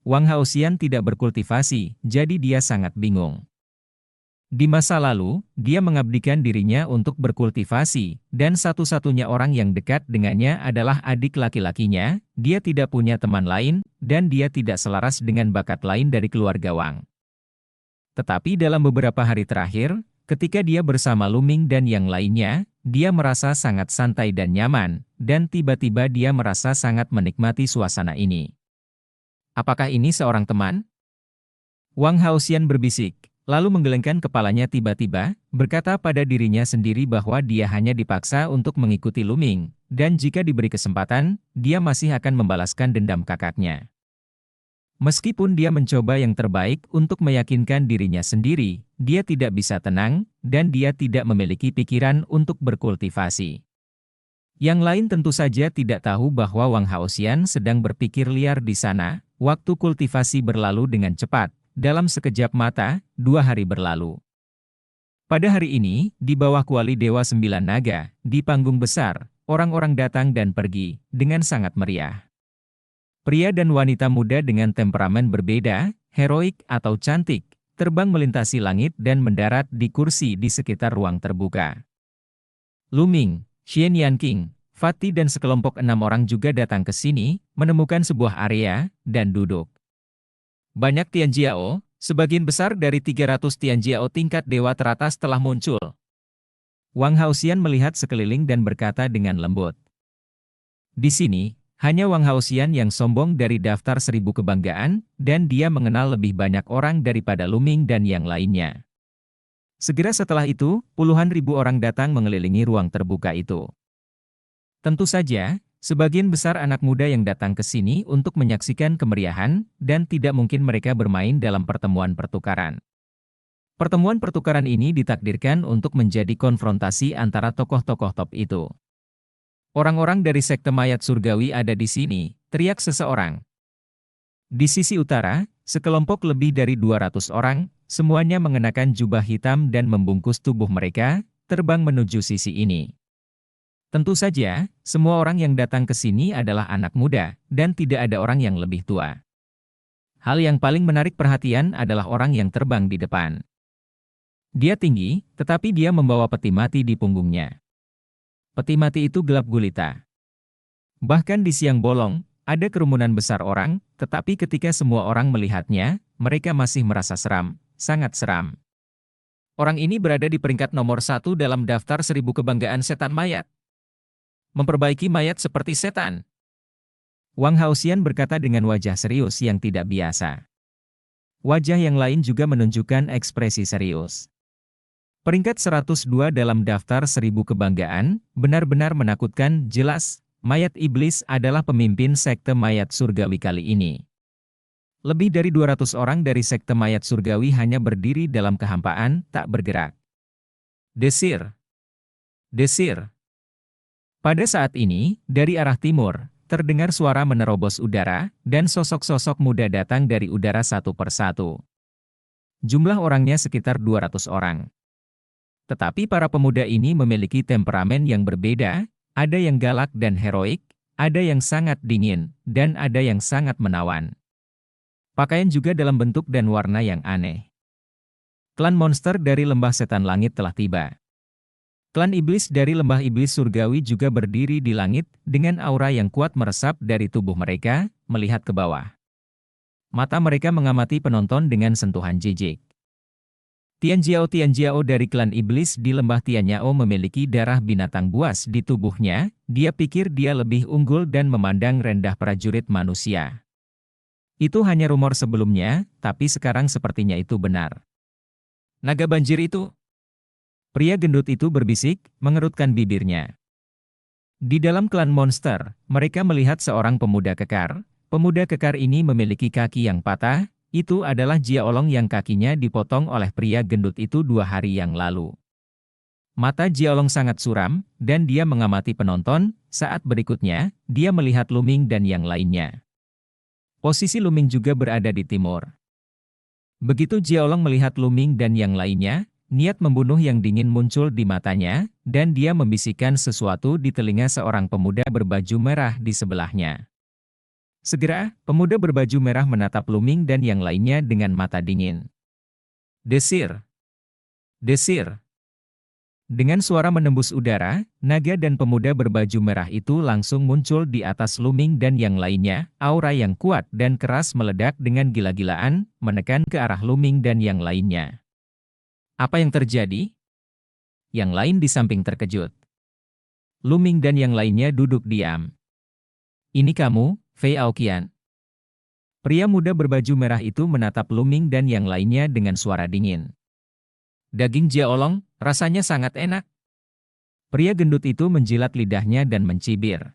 Wang Haoxian tidak berkultivasi, jadi dia sangat bingung. Di masa lalu, dia mengabdikan dirinya untuk berkultivasi, dan satu-satunya orang yang dekat dengannya adalah adik laki-lakinya. Dia tidak punya teman lain, dan dia tidak selaras dengan bakat lain dari keluarga Wang. Tetapi dalam beberapa hari terakhir, ketika dia bersama Lu Ming dan yang lainnya, dia merasa sangat santai dan nyaman, dan tiba-tiba dia merasa sangat menikmati suasana ini. Apakah ini seorang teman? Wang Haoxian berbisik. Lalu menggelengkan kepalanya tiba-tiba, berkata pada dirinya sendiri bahwa dia hanya dipaksa untuk mengikuti Lu Ming, dan jika diberi kesempatan, dia masih akan membalaskan dendam kakaknya. Meskipun dia mencoba yang terbaik untuk meyakinkan dirinya sendiri, dia tidak bisa tenang, dan dia tidak memiliki pikiran untuk berkultivasi. Yang lain tentu saja tidak tahu bahwa Wang Haoxian sedang berpikir liar di sana. Waktu kultivasi berlalu dengan cepat. Dalam sekejap mata, 2 hari berlalu. Pada hari ini, di bawah kuali Dewa 9 Naga, di panggung besar, orang-orang datang dan pergi, dengan sangat meriah. Pria dan wanita muda dengan temperamen berbeda, heroik atau cantik, terbang melintasi langit dan mendarat di kursi di sekitar ruang terbuka. Lu Ming, Xian Yanqing, Fatty dan sekelompok 6 orang juga datang ke sini, menemukan sebuah area, dan duduk. Banyak Tianjiao, sebagian besar dari 300 Tianjiao tingkat dewa teratas telah muncul. Wang Haoxian melihat sekeliling dan berkata dengan lembut. Di sini, Hanya Wang Haoxian yang sombong dari daftar 1000 kebanggaan, dan dia mengenal lebih banyak orang daripada Luming dan yang lainnya. Segera setelah itu, puluhan ribu orang datang mengelilingi ruang terbuka itu. Tentu saja, sebagian besar anak muda yang datang ke sini untuk menyaksikan kemeriahan, dan tidak mungkin mereka bermain dalam pertemuan pertukaran. Pertemuan pertukaran ini ditakdirkan untuk menjadi konfrontasi antara tokoh-tokoh top itu. Orang-orang dari sekte mayat surgawi ada di sini, teriak seseorang. Di sisi utara, sekelompok lebih dari 200 orang, semuanya mengenakan jubah hitam dan membungkus tubuh mereka, terbang menuju sisi ini. Tentu saja, semua orang yang datang ke sini adalah anak muda, dan tidak ada orang yang lebih tua. Hal yang paling menarik perhatian adalah orang yang terbang di depan. Dia tinggi, tetapi dia membawa peti mati di punggungnya. Peti mati itu gelap gulita. Bahkan di siang bolong, ada kerumunan besar orang, tetapi ketika semua orang melihatnya, mereka masih merasa seram, sangat seram. Orang ini berada di peringkat nomor 1 dalam daftar 1000 kebanggaan setan mayat. Memperbaiki mayat seperti setan. Wang Haoxian berkata dengan wajah serius yang tidak biasa. Wajah yang lain juga menunjukkan ekspresi serius. Peringkat 102 dalam daftar 1000 kebanggaan, benar-benar menakutkan. Jelas, mayat iblis adalah pemimpin sekte mayat surgawi kali ini. Lebih dari 200 orang dari sekte mayat surgawi hanya berdiri dalam kehampaan, tak bergerak. Desir. Desir. Pada saat ini, dari arah timur, terdengar suara menerobos udara, dan sosok-sosok muda datang dari udara satu persatu. Jumlah orangnya sekitar 200 orang. Tetapi para pemuda ini memiliki temperamen yang berbeda, ada yang galak dan heroik, ada yang sangat dingin, dan ada yang sangat menawan. Pakaian juga dalam bentuk dan warna yang aneh. Klan monster dari lembah setan langit telah tiba. Klan iblis dari lembah iblis surgawi juga berdiri di langit, dengan aura yang kuat meresap dari tubuh mereka, melihat ke bawah. Mata mereka mengamati penonton dengan sentuhan jijik. Tianjiao dari klan iblis di lembah Tianyao memiliki darah binatang buas di tubuhnya, dia pikir dia lebih unggul dan memandang rendah prajurit manusia. Itu hanya rumor sebelumnya, tapi sekarang sepertinya itu benar. Naga banjir itu? Pria gendut itu berbisik, mengerutkan bibirnya. Di dalam klan monster, mereka melihat seorang pemuda kekar. Pemuda kekar ini memiliki kaki yang patah. Itu adalah Jiaolong yang kakinya dipotong oleh pria gendut itu 2 hari yang lalu. Mata Jiaolong sangat suram, dan dia mengamati penonton. Saat berikutnya, dia melihat Luming dan yang lainnya. Posisi Luming juga berada di timur. Begitu Jiaolong melihat Luming dan yang lainnya, niat membunuh yang dingin muncul di matanya, dan dia membisikkan sesuatu di telinga seorang pemuda berbaju merah di sebelahnya. Segera, pemuda berbaju merah menatap Luming dan yang lainnya dengan mata dingin. Desir. Desir. Dengan suara menembus udara, naga dan pemuda berbaju merah itu langsung muncul di atas Luming dan yang lainnya. Aura yang kuat dan keras meledak dengan gila-gilaan, menekan ke arah Luming dan yang lainnya. Apa yang terjadi? Yang lain di samping terkejut. Luming dan yang lainnya duduk diam. Ini kamu, Fei Aoqian. Pria muda berbaju merah itu menatap Luming dan yang lainnya dengan suara dingin. Daging Jiaolong, rasanya sangat enak. Pria gendut itu menjilat lidahnya dan mencibir.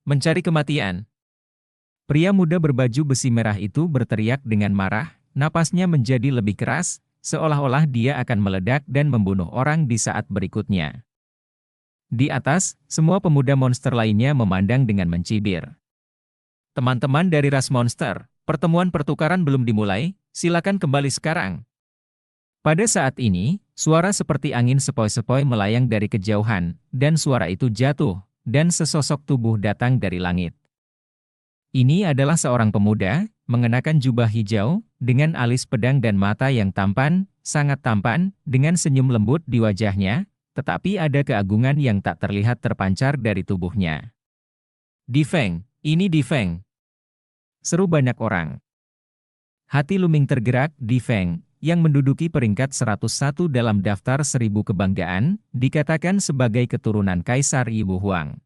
Mencari kematian. Pria muda berbaju besi merah itu berteriak dengan marah, napasnya menjadi lebih keras, seolah-olah dia akan meledak dan membunuh orang di saat berikutnya. Di atas, semua pemuda monster lainnya memandang dengan mencibir. Teman-teman dari ras monster, pertemuan pertukaran belum dimulai, silakan kembali sekarang. Pada saat ini, suara seperti angin sepoi-sepoi melayang dari kejauhan, dan suara itu jatuh, dan sesosok tubuh datang dari langit. Ini adalah seorang pemuda, mengenakan jubah hijau, dengan alis pedang dan mata yang tampan, sangat tampan, dengan senyum lembut di wajahnya, tetapi ada keagungan yang tak terlihat terpancar dari tubuhnya. Di Feng, ini Di Feng. Seru banyak orang. Hati Luming tergerak. Di Feng, yang menduduki peringkat 101 dalam daftar 1000 kebanggaan, dikatakan sebagai keturunan Kaisar Yiwu Huang.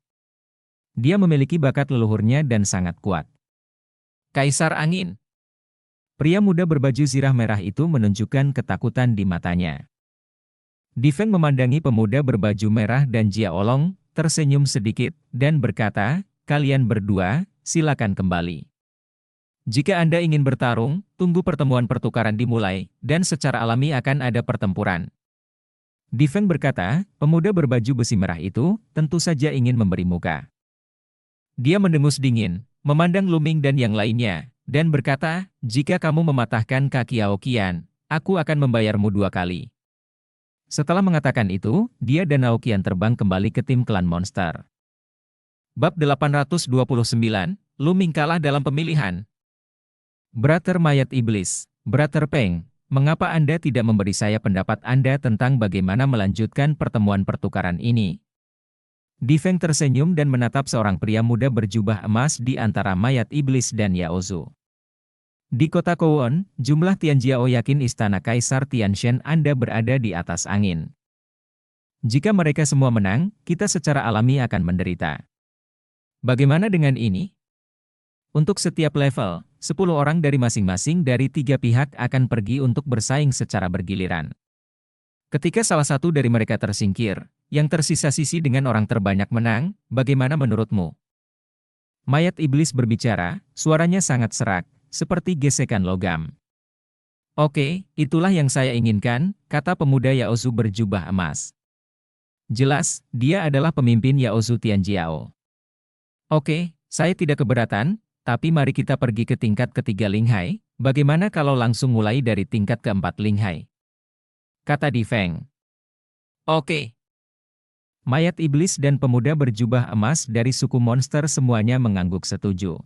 Dia memiliki bakat leluhurnya dan sangat kuat. Kaisar Angin. Pria muda berbaju zirah merah itu menunjukkan ketakutan di matanya. Difeng memandangi pemuda berbaju merah dan Jia Olong, tersenyum sedikit, dan berkata, "Kalian berdua, silakan kembali. Jika Anda ingin bertarung, tunggu pertemuan pertukaran dimulai, dan secara alami akan ada pertempuran." Difeng berkata, pemuda berbaju besi merah itu, tentu saja ingin memberi muka. Dia mendengus dingin, memandang Luming dan yang lainnya, dan berkata, "Jika kamu mematahkan kaki Aoqian, aku akan membayarmu 2 kali." Setelah mengatakan itu, dia dan Aoqian terbang kembali ke tim klan monster. Bab 829, Luming kalah dalam pemilihan. Brother Mayat Iblis, Brother Peng, mengapa Anda tidak memberi saya pendapat Anda tentang bagaimana melanjutkan pertemuan pertukaran ini? Difeng tersenyum dan menatap seorang pria muda berjubah emas di antara Mayat Iblis dan Yaozu. Di kota Kowon, jumlah Tianjiao yakin istana Kaisar Tianshan Anda berada di atas angin. Jika mereka semua menang, kita secara alami akan menderita. Bagaimana dengan ini? Untuk setiap level, 10 orang dari masing-masing dari 3 pihak akan pergi untuk bersaing secara bergiliran. Ketika salah satu dari mereka tersingkir, yang tersisa sisi dengan orang terbanyak menang, bagaimana menurutmu? Mayat Iblis berbicara, suaranya sangat serak, seperti gesekan logam. Oke, itulah yang saya inginkan, kata pemuda Yaozu berjubah emas. Jelas, dia adalah pemimpin Yaozu Tianjiao. Oke, saya tidak keberatan, tapi mari kita pergi ke tingkat ketiga Linghai, bagaimana kalau langsung mulai dari tingkat keempat Linghai? Kata Difeng. Oke. Mayat Iblis dan pemuda berjubah emas dari suku monster semuanya mengangguk setuju.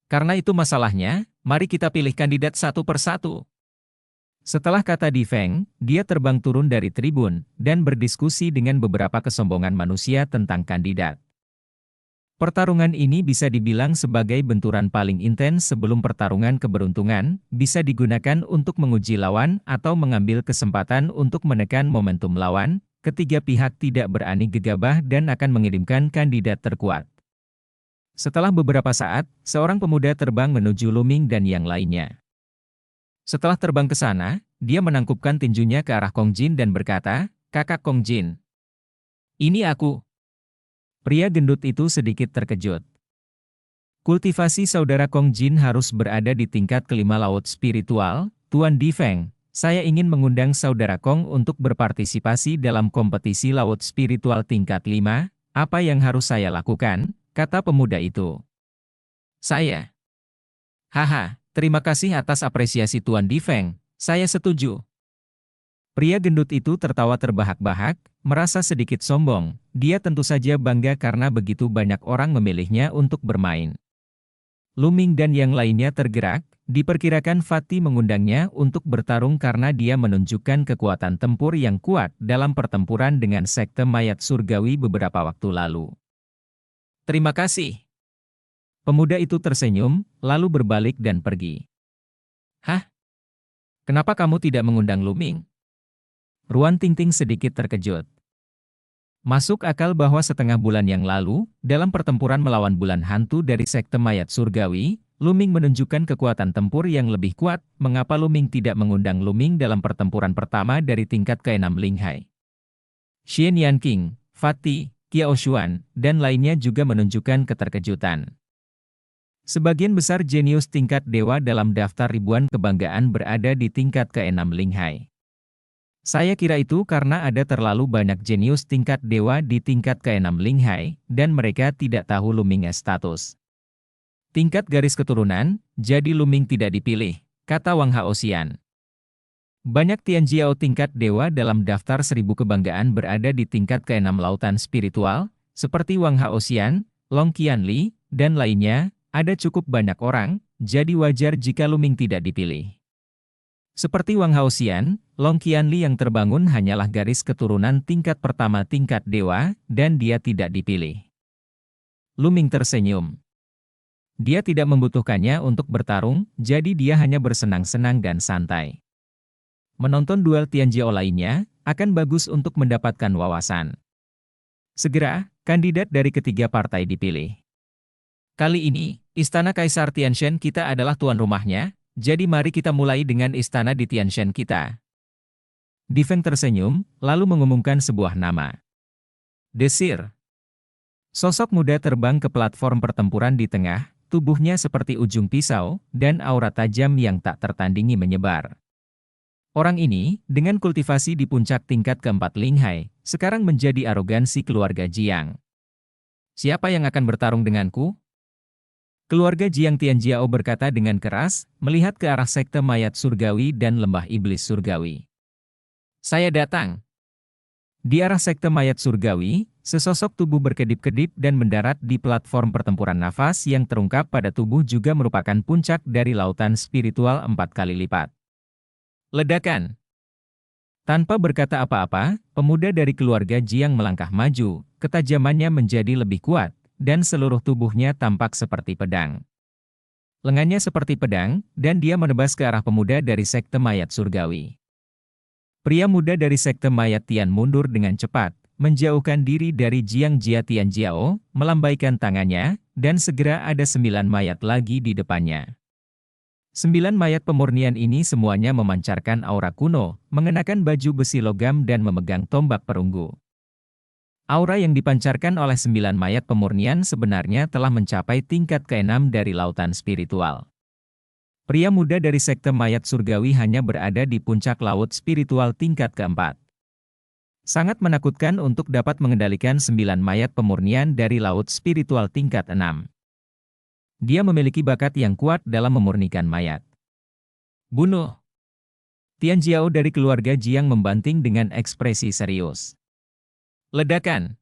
Karena itu masalahnya, mari kita pilih kandidat satu persatu. Setelah kata Difeng, dia terbang turun dari tribun, dan berdiskusi dengan beberapa kesombongan manusia tentang kandidat. Pertarungan ini bisa dibilang sebagai benturan paling intens sebelum pertarungan keberuntungan, bisa digunakan untuk menguji lawan atau mengambil kesempatan untuk menekan momentum lawan. Ketiga pihak tidak berani gegabah dan akan mengirimkan kandidat terkuat. Setelah beberapa saat, seorang pemuda terbang menuju Luming dan yang lainnya. Setelah terbang ke sana, dia menangkupkan tinjunya ke arah Kong Jin dan berkata, "Kakak Kong Jin. Ini aku." Pria gendut itu sedikit terkejut. Kultivasi saudara Kong Jin harus berada di tingkat kelima laut spiritual, Tuan Difeng. Saya ingin mengundang saudara Kong untuk berpartisipasi dalam kompetisi laut spiritual tingkat 5, apa yang harus saya lakukan, kata pemuda itu. Saya. Haha, terima kasih atas apresiasi Tuan Difeng, saya setuju. Pria gendut itu tertawa terbahak-bahak, merasa sedikit sombong, dia tentu saja bangga karena begitu banyak orang memilihnya untuk bermain. Luming dan yang lainnya tergerak, diperkirakan Fatih mengundangnya untuk bertarung karena dia menunjukkan kekuatan tempur yang kuat dalam pertempuran dengan sekte mayat surgawi beberapa waktu lalu. Terima kasih. Pemuda itu tersenyum, lalu berbalik dan pergi. Hah? Kenapa kamu tidak mengundang Luming? Ruan Tingting sedikit terkejut. Masuk akal bahwa setengah bulan yang lalu, dalam pertempuran melawan bulan hantu dari sekte mayat surgawi, Luming menunjukkan kekuatan tempur yang lebih kuat. Mengapa Luming tidak mengundang Luming dalam pertempuran pertama dari tingkat ke-6 Linghai? Xian Yanqing, Fatih, Qiao Xuan, dan lainnya juga menunjukkan keterkejutan. Sebagian besar jenius tingkat dewa dalam daftar ribuan kebanggaan berada di tingkat ke-6 Linghai. Saya kira itu karena ada terlalu banyak jenius tingkat dewa di tingkat ke-6 Linghai, dan mereka tidak tahu Luming status. Tingkat garis keturunan, jadi Luming tidak dipilih, kata Wang Haosian. Banyak Tianjiao tingkat dewa dalam daftar 1000 kebanggaan berada di tingkat ke-6 lautan spiritual, seperti Wang Haosian, Long Qianli, dan lainnya, ada cukup banyak orang, jadi wajar jika Luming tidak dipilih. Seperti Wang Haosian, Long Qianli yang terbangun hanyalah garis keturunan tingkat pertama tingkat dewa, dan dia tidak dipilih. Luming tersenyum. Dia tidak membutuhkannya untuk bertarung, jadi dia hanya bersenang-senang dan santai. Menonton duel Tianjiao lainnya, akan bagus untuk mendapatkan wawasan. Segera, Kandidat dari ketiga partai dipilih. Kali ini, Istana Kaisar Tianshan kita adalah tuan rumahnya, jadi mari kita mulai dengan istana di Tianshan kita. Difeng tersenyum, lalu mengumumkan sebuah nama. Desir. Sosok muda terbang ke platform pertempuran di tengah, tubuhnya seperti ujung pisau, dan aura tajam yang tak tertandingi menyebar. Orang ini, dengan kultivasi di puncak tingkat keempat Linghai, sekarang menjadi arogansi keluarga Jiang. Siapa yang akan bertarung denganku? Keluarga Jiang Tianjiao berkata dengan keras, melihat ke arah sekte mayat surgawi dan lembah iblis surgawi. Saya datang. Di arah sekte mayat surgawi, sesosok tubuh berkedip-kedip dan mendarat di platform pertempuran nafas yang terungkap pada tubuh juga merupakan puncak dari lautan spiritual 4 kali lipat. Ledakan. Tanpa berkata apa-apa, pemuda dari keluarga Jiang melangkah maju, ketajamannya menjadi lebih kuat, dan seluruh tubuhnya tampak seperti pedang. Lengannya seperti pedang, dan dia menebas ke arah pemuda dari sekte mayat surgawi. Pria muda dari sekte mayat Tian mundur dengan cepat, menjauhkan diri dari Jiang Jia Tianjiao, melambaikan tangannya, dan segera ada 9 mayat lagi di depannya. 9 mayat pemurnian ini semuanya memancarkan aura kuno, mengenakan baju besi logam dan memegang tombak perunggu. Aura yang dipancarkan oleh 9 mayat pemurnian sebenarnya telah mencapai tingkat ke-6 dari lautan spiritual. Pria muda dari sekte mayat surgawi hanya berada di puncak laut spiritual tingkat ke-4. Sangat menakutkan untuk dapat mengendalikan 9 mayat pemurnian dari laut spiritual tingkat 6. Dia memiliki bakat yang kuat dalam memurnikan mayat. Bunuh! Tianjiao dari keluarga Jiang membanting dengan ekspresi serius. Ledakan!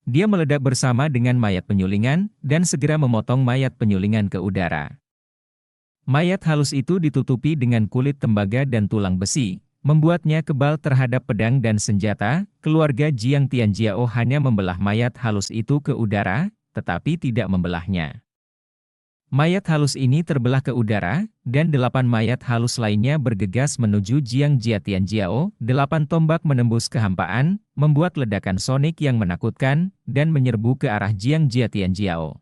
Dia meledak bersama dengan mayat penyulingan, dan segera memotong mayat penyulingan ke udara. Mayat halus itu ditutupi dengan kulit tembaga dan tulang besi, membuatnya kebal terhadap pedang dan senjata. Keluarga Jiang Tianjiao hanya membelah mayat halus itu ke udara, tetapi tidak membelahnya. Mayat halus ini terbelah ke udara, dan 8 mayat halus lainnya bergegas menuju Jiang Jia Tianjiao. 8 tombak menembus kehampaan, membuat ledakan sonik yang menakutkan, dan menyerbu ke arah Jiang Jia Tianjiao.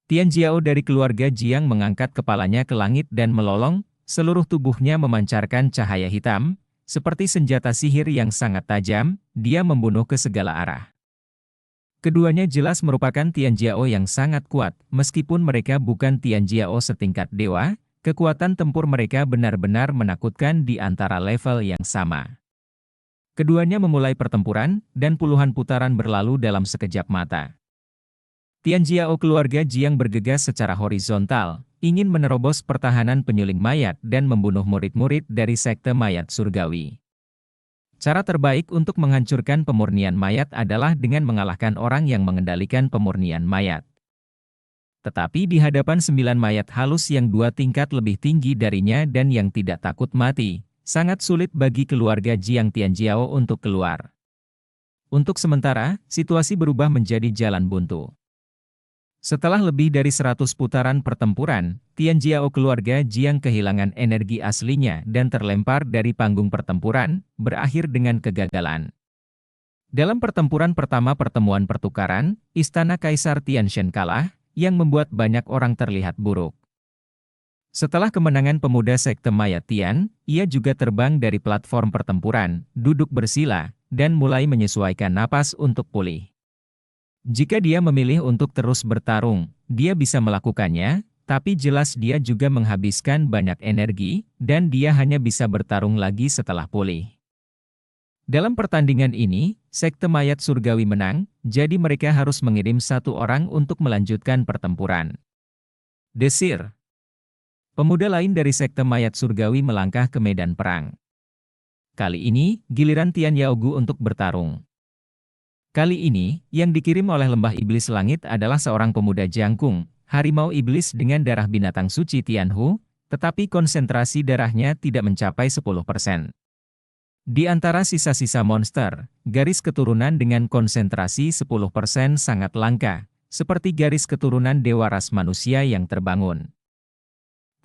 Tianjiao dari keluarga Jiang mengangkat kepalanya ke langit dan melolong, seluruh tubuhnya memancarkan cahaya hitam, seperti senjata sihir yang sangat tajam, dia membunuh ke segala arah. Keduanya jelas merupakan Tianjiao yang sangat kuat, meskipun mereka bukan Tianjiao setingkat dewa, kekuatan tempur mereka benar-benar menakutkan di antara level yang sama. Keduanya memulai pertempuran, dan puluhan putaran berlalu dalam sekejap mata. Tianjiao keluarga Jiang bergegas secara horizontal, ingin menerobos pertahanan penyuling mayat dan membunuh murid-murid dari sekte mayat surgawi. Cara terbaik untuk menghancurkan pemurnian mayat adalah dengan mengalahkan orang yang mengendalikan pemurnian mayat. Tetapi di hadapan 9 mayat halus yang 2 tingkat lebih tinggi darinya dan yang tidak takut mati, sangat sulit bagi keluarga Jiang Tianjiao untuk keluar. Untuk sementara, situasi berubah menjadi jalan buntu. Setelah lebih dari 100 putaran pertempuran, Tianjiao keluarga Jiang kehilangan energi aslinya dan terlempar dari panggung pertempuran, berakhir dengan kegagalan. Dalam pertempuran pertama pertemuan pertukaran, Istana Kaisar Tianshan kalah, yang membuat banyak orang terlihat buruk. Setelah kemenangan pemuda sekte mayat Tian, ia juga terbang dari platform pertempuran, duduk bersila, dan mulai menyesuaikan napas untuk pulih. Jika dia memilih untuk terus bertarung, dia bisa melakukannya, tapi jelas dia juga menghabiskan banyak energi, dan dia hanya bisa bertarung lagi setelah pulih. Dalam pertandingan ini, sekte mayat surgawi menang, jadi mereka harus mengirim 1 orang untuk melanjutkan pertempuran. Desir. Pemuda lain dari sekte mayat surgawi melangkah ke medan perang. Kali ini, giliran Tian Yaogu untuk bertarung. Kali ini, yang dikirim oleh lembah iblis langit adalah seorang pemuda jangkung, harimau iblis dengan darah binatang suci Tianhu, tetapi konsentrasi darahnya tidak mencapai 10%. Di antara sisa-sisa monster, garis keturunan dengan konsentrasi 10% sangat langka, seperti garis keturunan dewa ras manusia yang terbangun.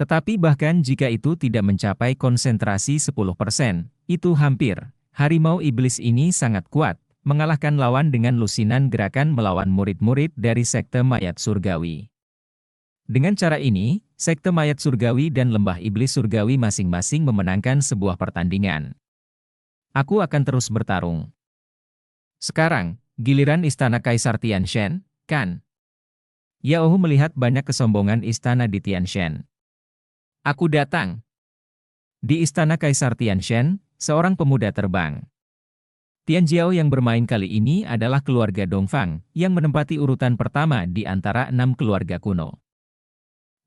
Tetapi bahkan jika itu tidak mencapai konsentrasi 10%, itu hampir, harimau iblis ini sangat kuat, mengalahkan lawan dengan lusinan gerakan melawan murid-murid dari sekte mayat surgawi. Dengan cara ini, sekte mayat surgawi dan lembah iblis surgawi masing-masing memenangkan sebuah pertandingan. Aku akan terus bertarung. Sekarang, giliran istana Kaisar Tianshan, kan? Yao Hu melihat banyak kesombongan istana di Tianshan. Aku datang. Di istana Kaisar Tianshan, seorang pemuda terbang. Tianjiao yang bermain kali ini adalah keluarga Dongfang, yang menempati urutan pertama di antara 6 keluarga kuno.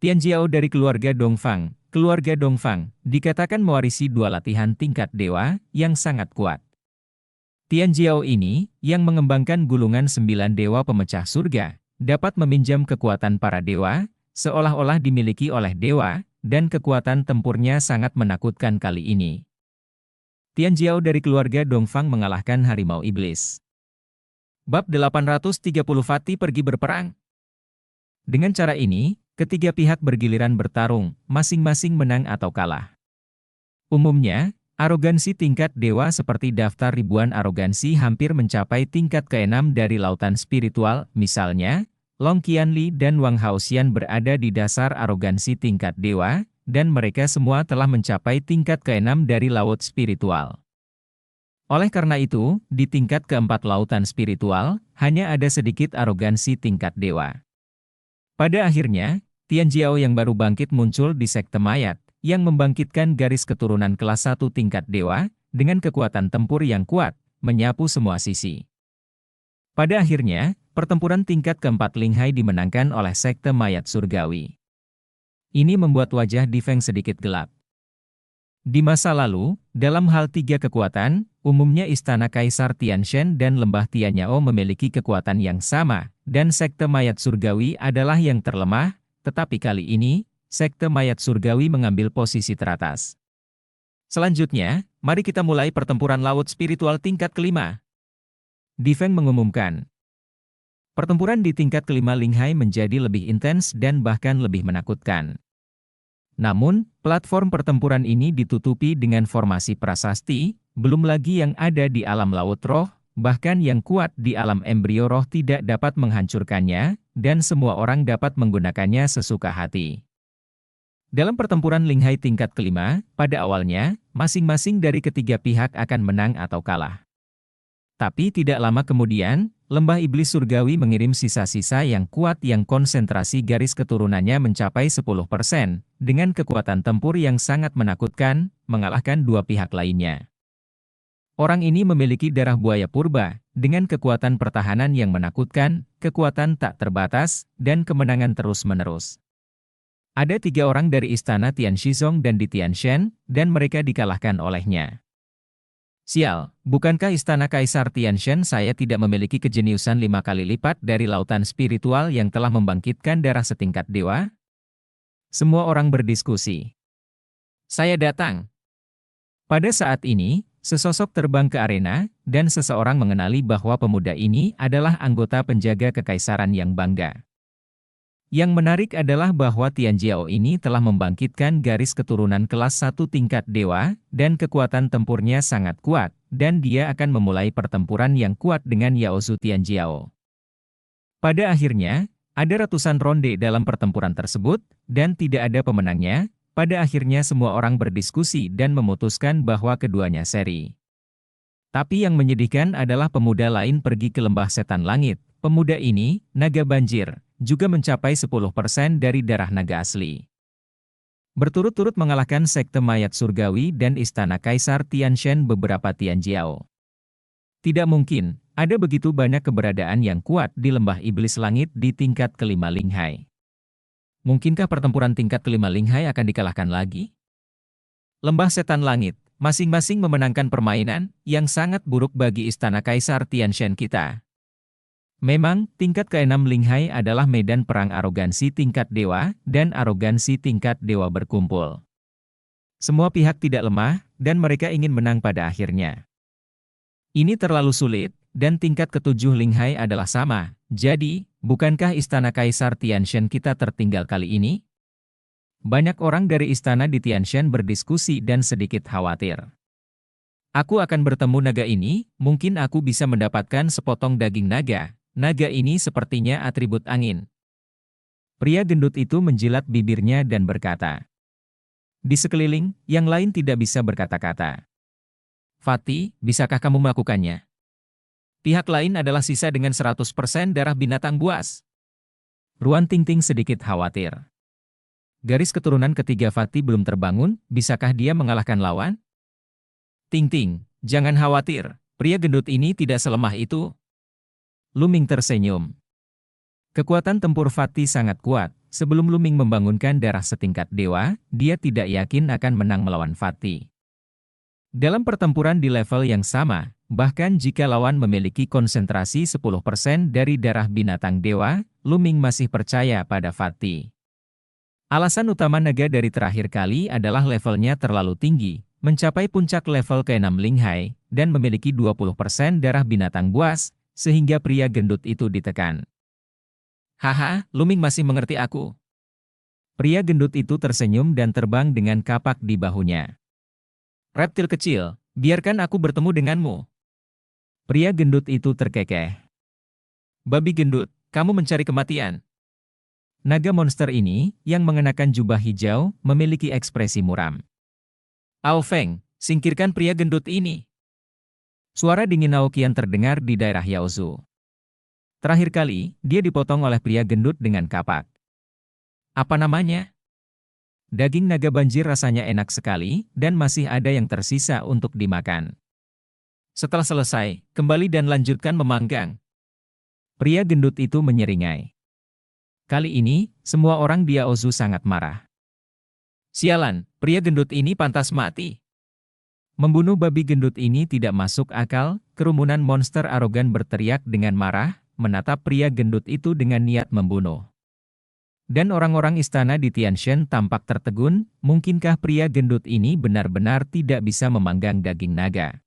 Tianjiao dari keluarga Dongfang, dikatakan mewarisi 2 latihan tingkat dewa, yang sangat kuat. Tianjiao ini, yang mengembangkan gulungan 9 dewa pemecah surga, dapat meminjam kekuatan para dewa, seolah-olah dimiliki oleh dewa, dan kekuatan tempurnya sangat menakutkan kali ini. Tianjiao dari keluarga Dongfang mengalahkan harimau iblis. Bab 830 Fatih pergi berperang. Dengan cara ini, ketiga pihak bergiliran bertarung, masing-masing menang atau kalah. Umumnya, arogansi tingkat dewa seperti daftar ribuan arogansi hampir mencapai tingkat ke-6 dari lautan spiritual, misalnya, Long Qianli dan Wang Haoxian berada di dasar arogansi tingkat dewa, dan mereka semua telah mencapai tingkat ke-6 dari laut spiritual. Oleh karena itu, di tingkat ke-4 lautan spiritual, hanya ada sedikit arogansi tingkat dewa. Pada akhirnya, Tianjiao yang baru bangkit muncul di sekte mayat, yang membangkitkan garis keturunan kelas 1 tingkat dewa, dengan kekuatan tempur yang kuat, menyapu semua sisi. Pada akhirnya, pertempuran tingkat ke-4 Linghai dimenangkan oleh sekte mayat surgawi. Ini membuat wajah Di Feng sedikit gelap. Di masa lalu, dalam hal 3 kekuatan, umumnya istana Kaisar Tianshan dan lembah Tianyao memiliki kekuatan yang sama, dan sekte mayat surgawi adalah yang terlemah, tetapi kali ini, sekte mayat surgawi mengambil posisi teratas. Selanjutnya, mari kita mulai pertempuran laut spiritual tingkat ke-5. Di Feng mengumumkan. Pertempuran di tingkat ke-5 Linghai menjadi lebih intens dan bahkan lebih menakutkan. Namun, platform pertempuran ini ditutupi dengan formasi prasasti, belum lagi yang ada di alam laut roh, bahkan yang kuat di alam embrio roh tidak dapat menghancurkannya, dan semua orang dapat menggunakannya sesuka hati. Dalam pertempuran Linghai tingkat ke-5, pada awalnya, masing-masing dari ketiga pihak akan menang atau kalah. Tapi tidak lama kemudian, lembah iblis surgawi mengirim sisa-sisa yang kuat yang konsentrasi garis keturunannya mencapai 10%, dengan kekuatan tempur yang sangat menakutkan, mengalahkan 2 pihak lainnya. Orang ini memiliki darah buaya purba, dengan kekuatan pertahanan yang menakutkan, kekuatan tak terbatas, dan kemenangan terus-menerus. Ada 3 orang dari istana Tianshizong dan di Tianshan, dan mereka dikalahkan olehnya. Sial, bukankah istana Kaisar Tianshan saya tidak memiliki kejeniusan 5 kali lipat dari lautan spiritual yang telah membangkitkan darah setingkat dewa? Semua orang berdiskusi. Saya datang. Pada saat ini, sesosok terbang ke arena, dan seseorang mengenali bahwa pemuda ini adalah anggota penjaga kekaisaran yang bangga. Yang menarik adalah bahwa Tianjiao ini telah membangkitkan garis keturunan kelas 1 tingkat dewa, dan kekuatan tempurnya sangat kuat, dan dia akan memulai pertempuran yang kuat dengan Yaozu Tianjiao. Pada akhirnya, ada ratusan ronde dalam pertempuran tersebut, dan tidak ada pemenangnya. Pada akhirnya semua orang berdiskusi dan memutuskan bahwa keduanya seri. Tapi yang menyedihkan adalah pemuda lain pergi ke lembah setan langit. Pemuda ini, naga banjir, juga mencapai 10% dari darah naga asli. Berturut-turut mengalahkan sekte mayat surgawi dan istana Kaisar Tianshan beberapa Tianjiao. Tidak mungkin, ada begitu banyak keberadaan yang kuat di lembah iblis langit di tingkat ke-5 Linghai. Mungkinkah pertempuran tingkat ke-5 Linghai akan dikalahkan lagi? Lembah setan langit, masing-masing memenangkan permainan yang sangat buruk bagi istana Kaisar Tianshan kita. Memang, tingkat ke-6 Linghai adalah medan perang arogansi tingkat dewa, dan arogansi tingkat dewa berkumpul. Semua pihak tidak lemah, dan mereka ingin menang pada akhirnya. Ini terlalu sulit, dan tingkat ke-7 Linghai adalah sama. Jadi, bukankah istana Kaisar Tianshan kita tertinggal kali ini? Banyak orang dari istana di Tianshan berdiskusi dan sedikit khawatir. Aku akan bertemu naga ini, mungkin aku bisa mendapatkan sepotong daging naga. Naga ini sepertinya atribut angin. Pria gendut itu menjilat bibirnya dan berkata. Di sekeliling, yang lain tidak bisa berkata-kata. Fatih, bisakah kamu melakukannya? Pihak lain adalah sisa dengan 100% darah binatang buas. Ruan Tingting sedikit khawatir. Garis keturunan ketiga Fatih belum terbangun, bisakah dia mengalahkan lawan? Tingting, jangan khawatir, pria gendut ini tidak selemah itu. Luming tersenyum. Kekuatan tempur Fatih sangat kuat. Sebelum Luming membangunkan darah setingkat dewa, dia tidak yakin akan menang melawan Fatih. Dalam pertempuran di level yang sama, bahkan jika lawan memiliki konsentrasi 10% dari darah binatang dewa, Luming masih percaya pada Fatih. Alasan utama naga dari terakhir kali adalah levelnya terlalu tinggi, mencapai puncak level ke-6 Linghai, dan memiliki 20% darah binatang buas, sehingga pria gendut itu ditekan. Haha, Luming masih mengerti aku. Pria gendut itu tersenyum dan terbang dengan kapak di bahunya. Reptil kecil, biarkan aku bertemu denganmu. Pria gendut itu terkekeh. Babi gendut, kamu mencari kematian. Naga monster ini, yang mengenakan jubah hijau, memiliki ekspresi muram. Ao Feng, singkirkan pria gendut ini. Suara dingin Aoqian terdengar di daerah Yaozu. Terakhir kali, dia dipotong oleh pria gendut dengan kapak. Apa namanya? Daging naga banjir rasanya enak sekali, dan masih ada yang tersisa untuk dimakan. Setelah selesai, kembali dan lanjutkan memanggang. Pria gendut itu menyeringai. Kali ini, semua orang di Yaozu sangat marah. Sialan, pria gendut ini pantas mati. Membunuh babi gendut ini tidak masuk akal, kerumunan monster arogan berteriak dengan marah, menatap pria gendut itu dengan niat membunuh. Dan orang-orang istana di Tianshan tampak tertegun, mungkinkah pria gendut ini benar-benar tidak bisa memanggang daging naga?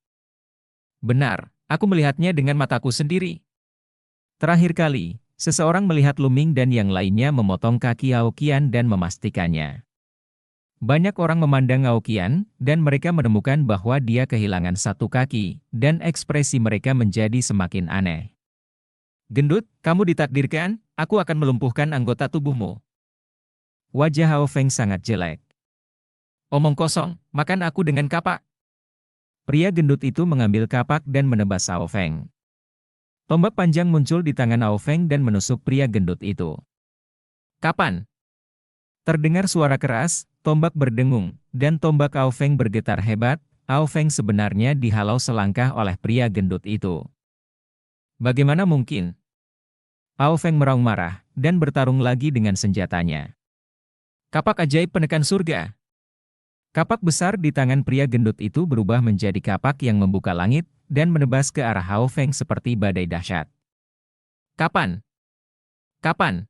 Benar, aku melihatnya dengan mataku sendiri. Terakhir kali, seseorang melihat Luming dan yang lainnya memotong kaki Aoqian dan memastikannya. Banyak orang memandang Aoqian, dan mereka menemukan bahwa dia kehilangan satu kaki, dan ekspresi mereka menjadi semakin aneh. Gendut, kamu ditakdirkan, aku akan melumpuhkan anggota tubuhmu. Wajah Hao Feng sangat jelek. Omong kosong, makan aku dengan kapak. Pria gendut itu mengambil kapak dan menebas Hao Feng. Tombak panjang muncul di tangan Hao Feng dan menusuk pria gendut itu. Kapan? Terdengar suara keras, tombak berdengung, dan tombak Hao Feng bergetar hebat. Hao Feng sebenarnya dihalau selangkah oleh pria gendut itu. Bagaimana mungkin? Hao Feng meraung marah, dan bertarung lagi dengan senjatanya. Kapak ajaib penekan surga. Kapak besar di tangan pria gendut itu berubah menjadi kapak yang membuka langit, dan menebas ke arah Hao Feng seperti badai dahsyat. Kapan? Kapan?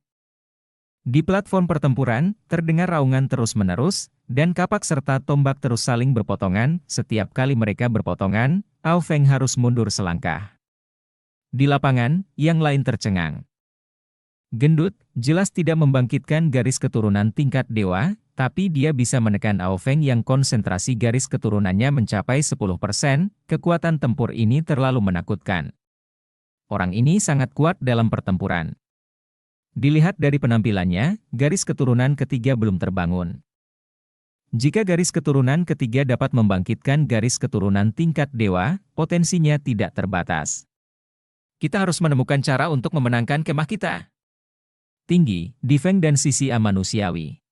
Di platform pertempuran, terdengar raungan terus-menerus, dan kapak serta tombak terus saling berpotongan. Setiap kali mereka berpotongan, Hao Feng harus mundur selangkah. Di lapangan, yang lain tercengang. Gendut, jelas tidak membangkitkan garis keturunan tingkat dewa, tapi dia bisa menekan Hao Feng yang konsentrasi garis keturunannya mencapai 10%, kekuatan tempur ini terlalu menakutkan. Orang ini sangat kuat dalam pertempuran. Dilihat dari penampilannya, garis keturunan ketiga belum terbangun. Jika garis keturunan ketiga dapat membangkitkan garis keturunan tingkat dewa, potensinya tidak terbatas. Kita harus menemukan cara untuk memenangkan kemah kita. Tinggi, Difeng dan sisi amanusiawi.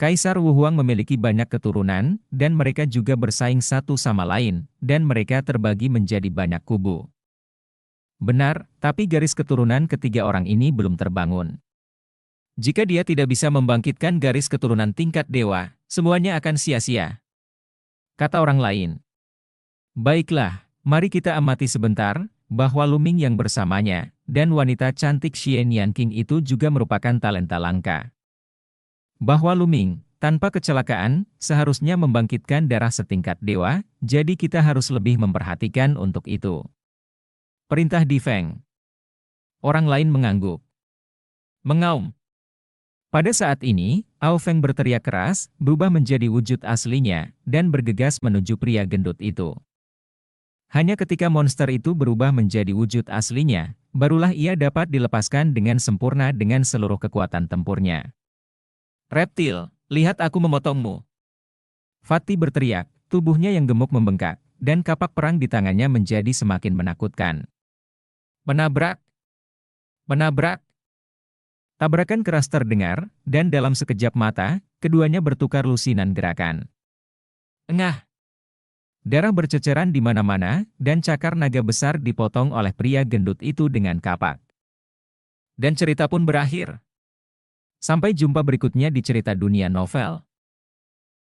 Kaisar Wu Huang memiliki banyak keturunan, dan mereka juga bersaing satu sama lain, dan mereka terbagi menjadi banyak kubu. Benar, tapi garis keturunan ketiga orang ini belum terbangun. Jika dia tidak bisa membangkitkan garis keturunan tingkat dewa, semuanya akan sia-sia. Kata orang lain. Baiklah, mari kita amati sebentar, bahwa Luming yang bersamanya, dan wanita cantik Xian Yanqing itu juga merupakan talenta langka. Bahwa Luming, tanpa kecelakaan, seharusnya membangkitkan darah setingkat dewa, jadi kita harus lebih memperhatikan untuk itu. Perintah Difeng. Orang lain mengangguk. Mengaum. Pada saat ini, Hao Feng berteriak keras, berubah menjadi wujud aslinya, dan bergegas menuju pria gendut itu. Hanya ketika monster itu berubah menjadi wujud aslinya, barulah ia dapat dilepaskan dengan sempurna dengan seluruh kekuatan tempurnya. Reptil, lihat aku memotongmu. Fatih berteriak, tubuhnya yang gemuk membengkak, dan kapak perang di tangannya menjadi semakin menakutkan. Menabrak! Menabrak! Tabrakan keras terdengar, dan dalam sekejap mata, keduanya bertukar lusinan gerakan. Engah! Darah berceceran di mana-mana, dan cakar naga besar dipotong oleh pria gendut itu dengan kapak. Dan cerita pun berakhir. Sampai jumpa berikutnya di cerita dunia novel.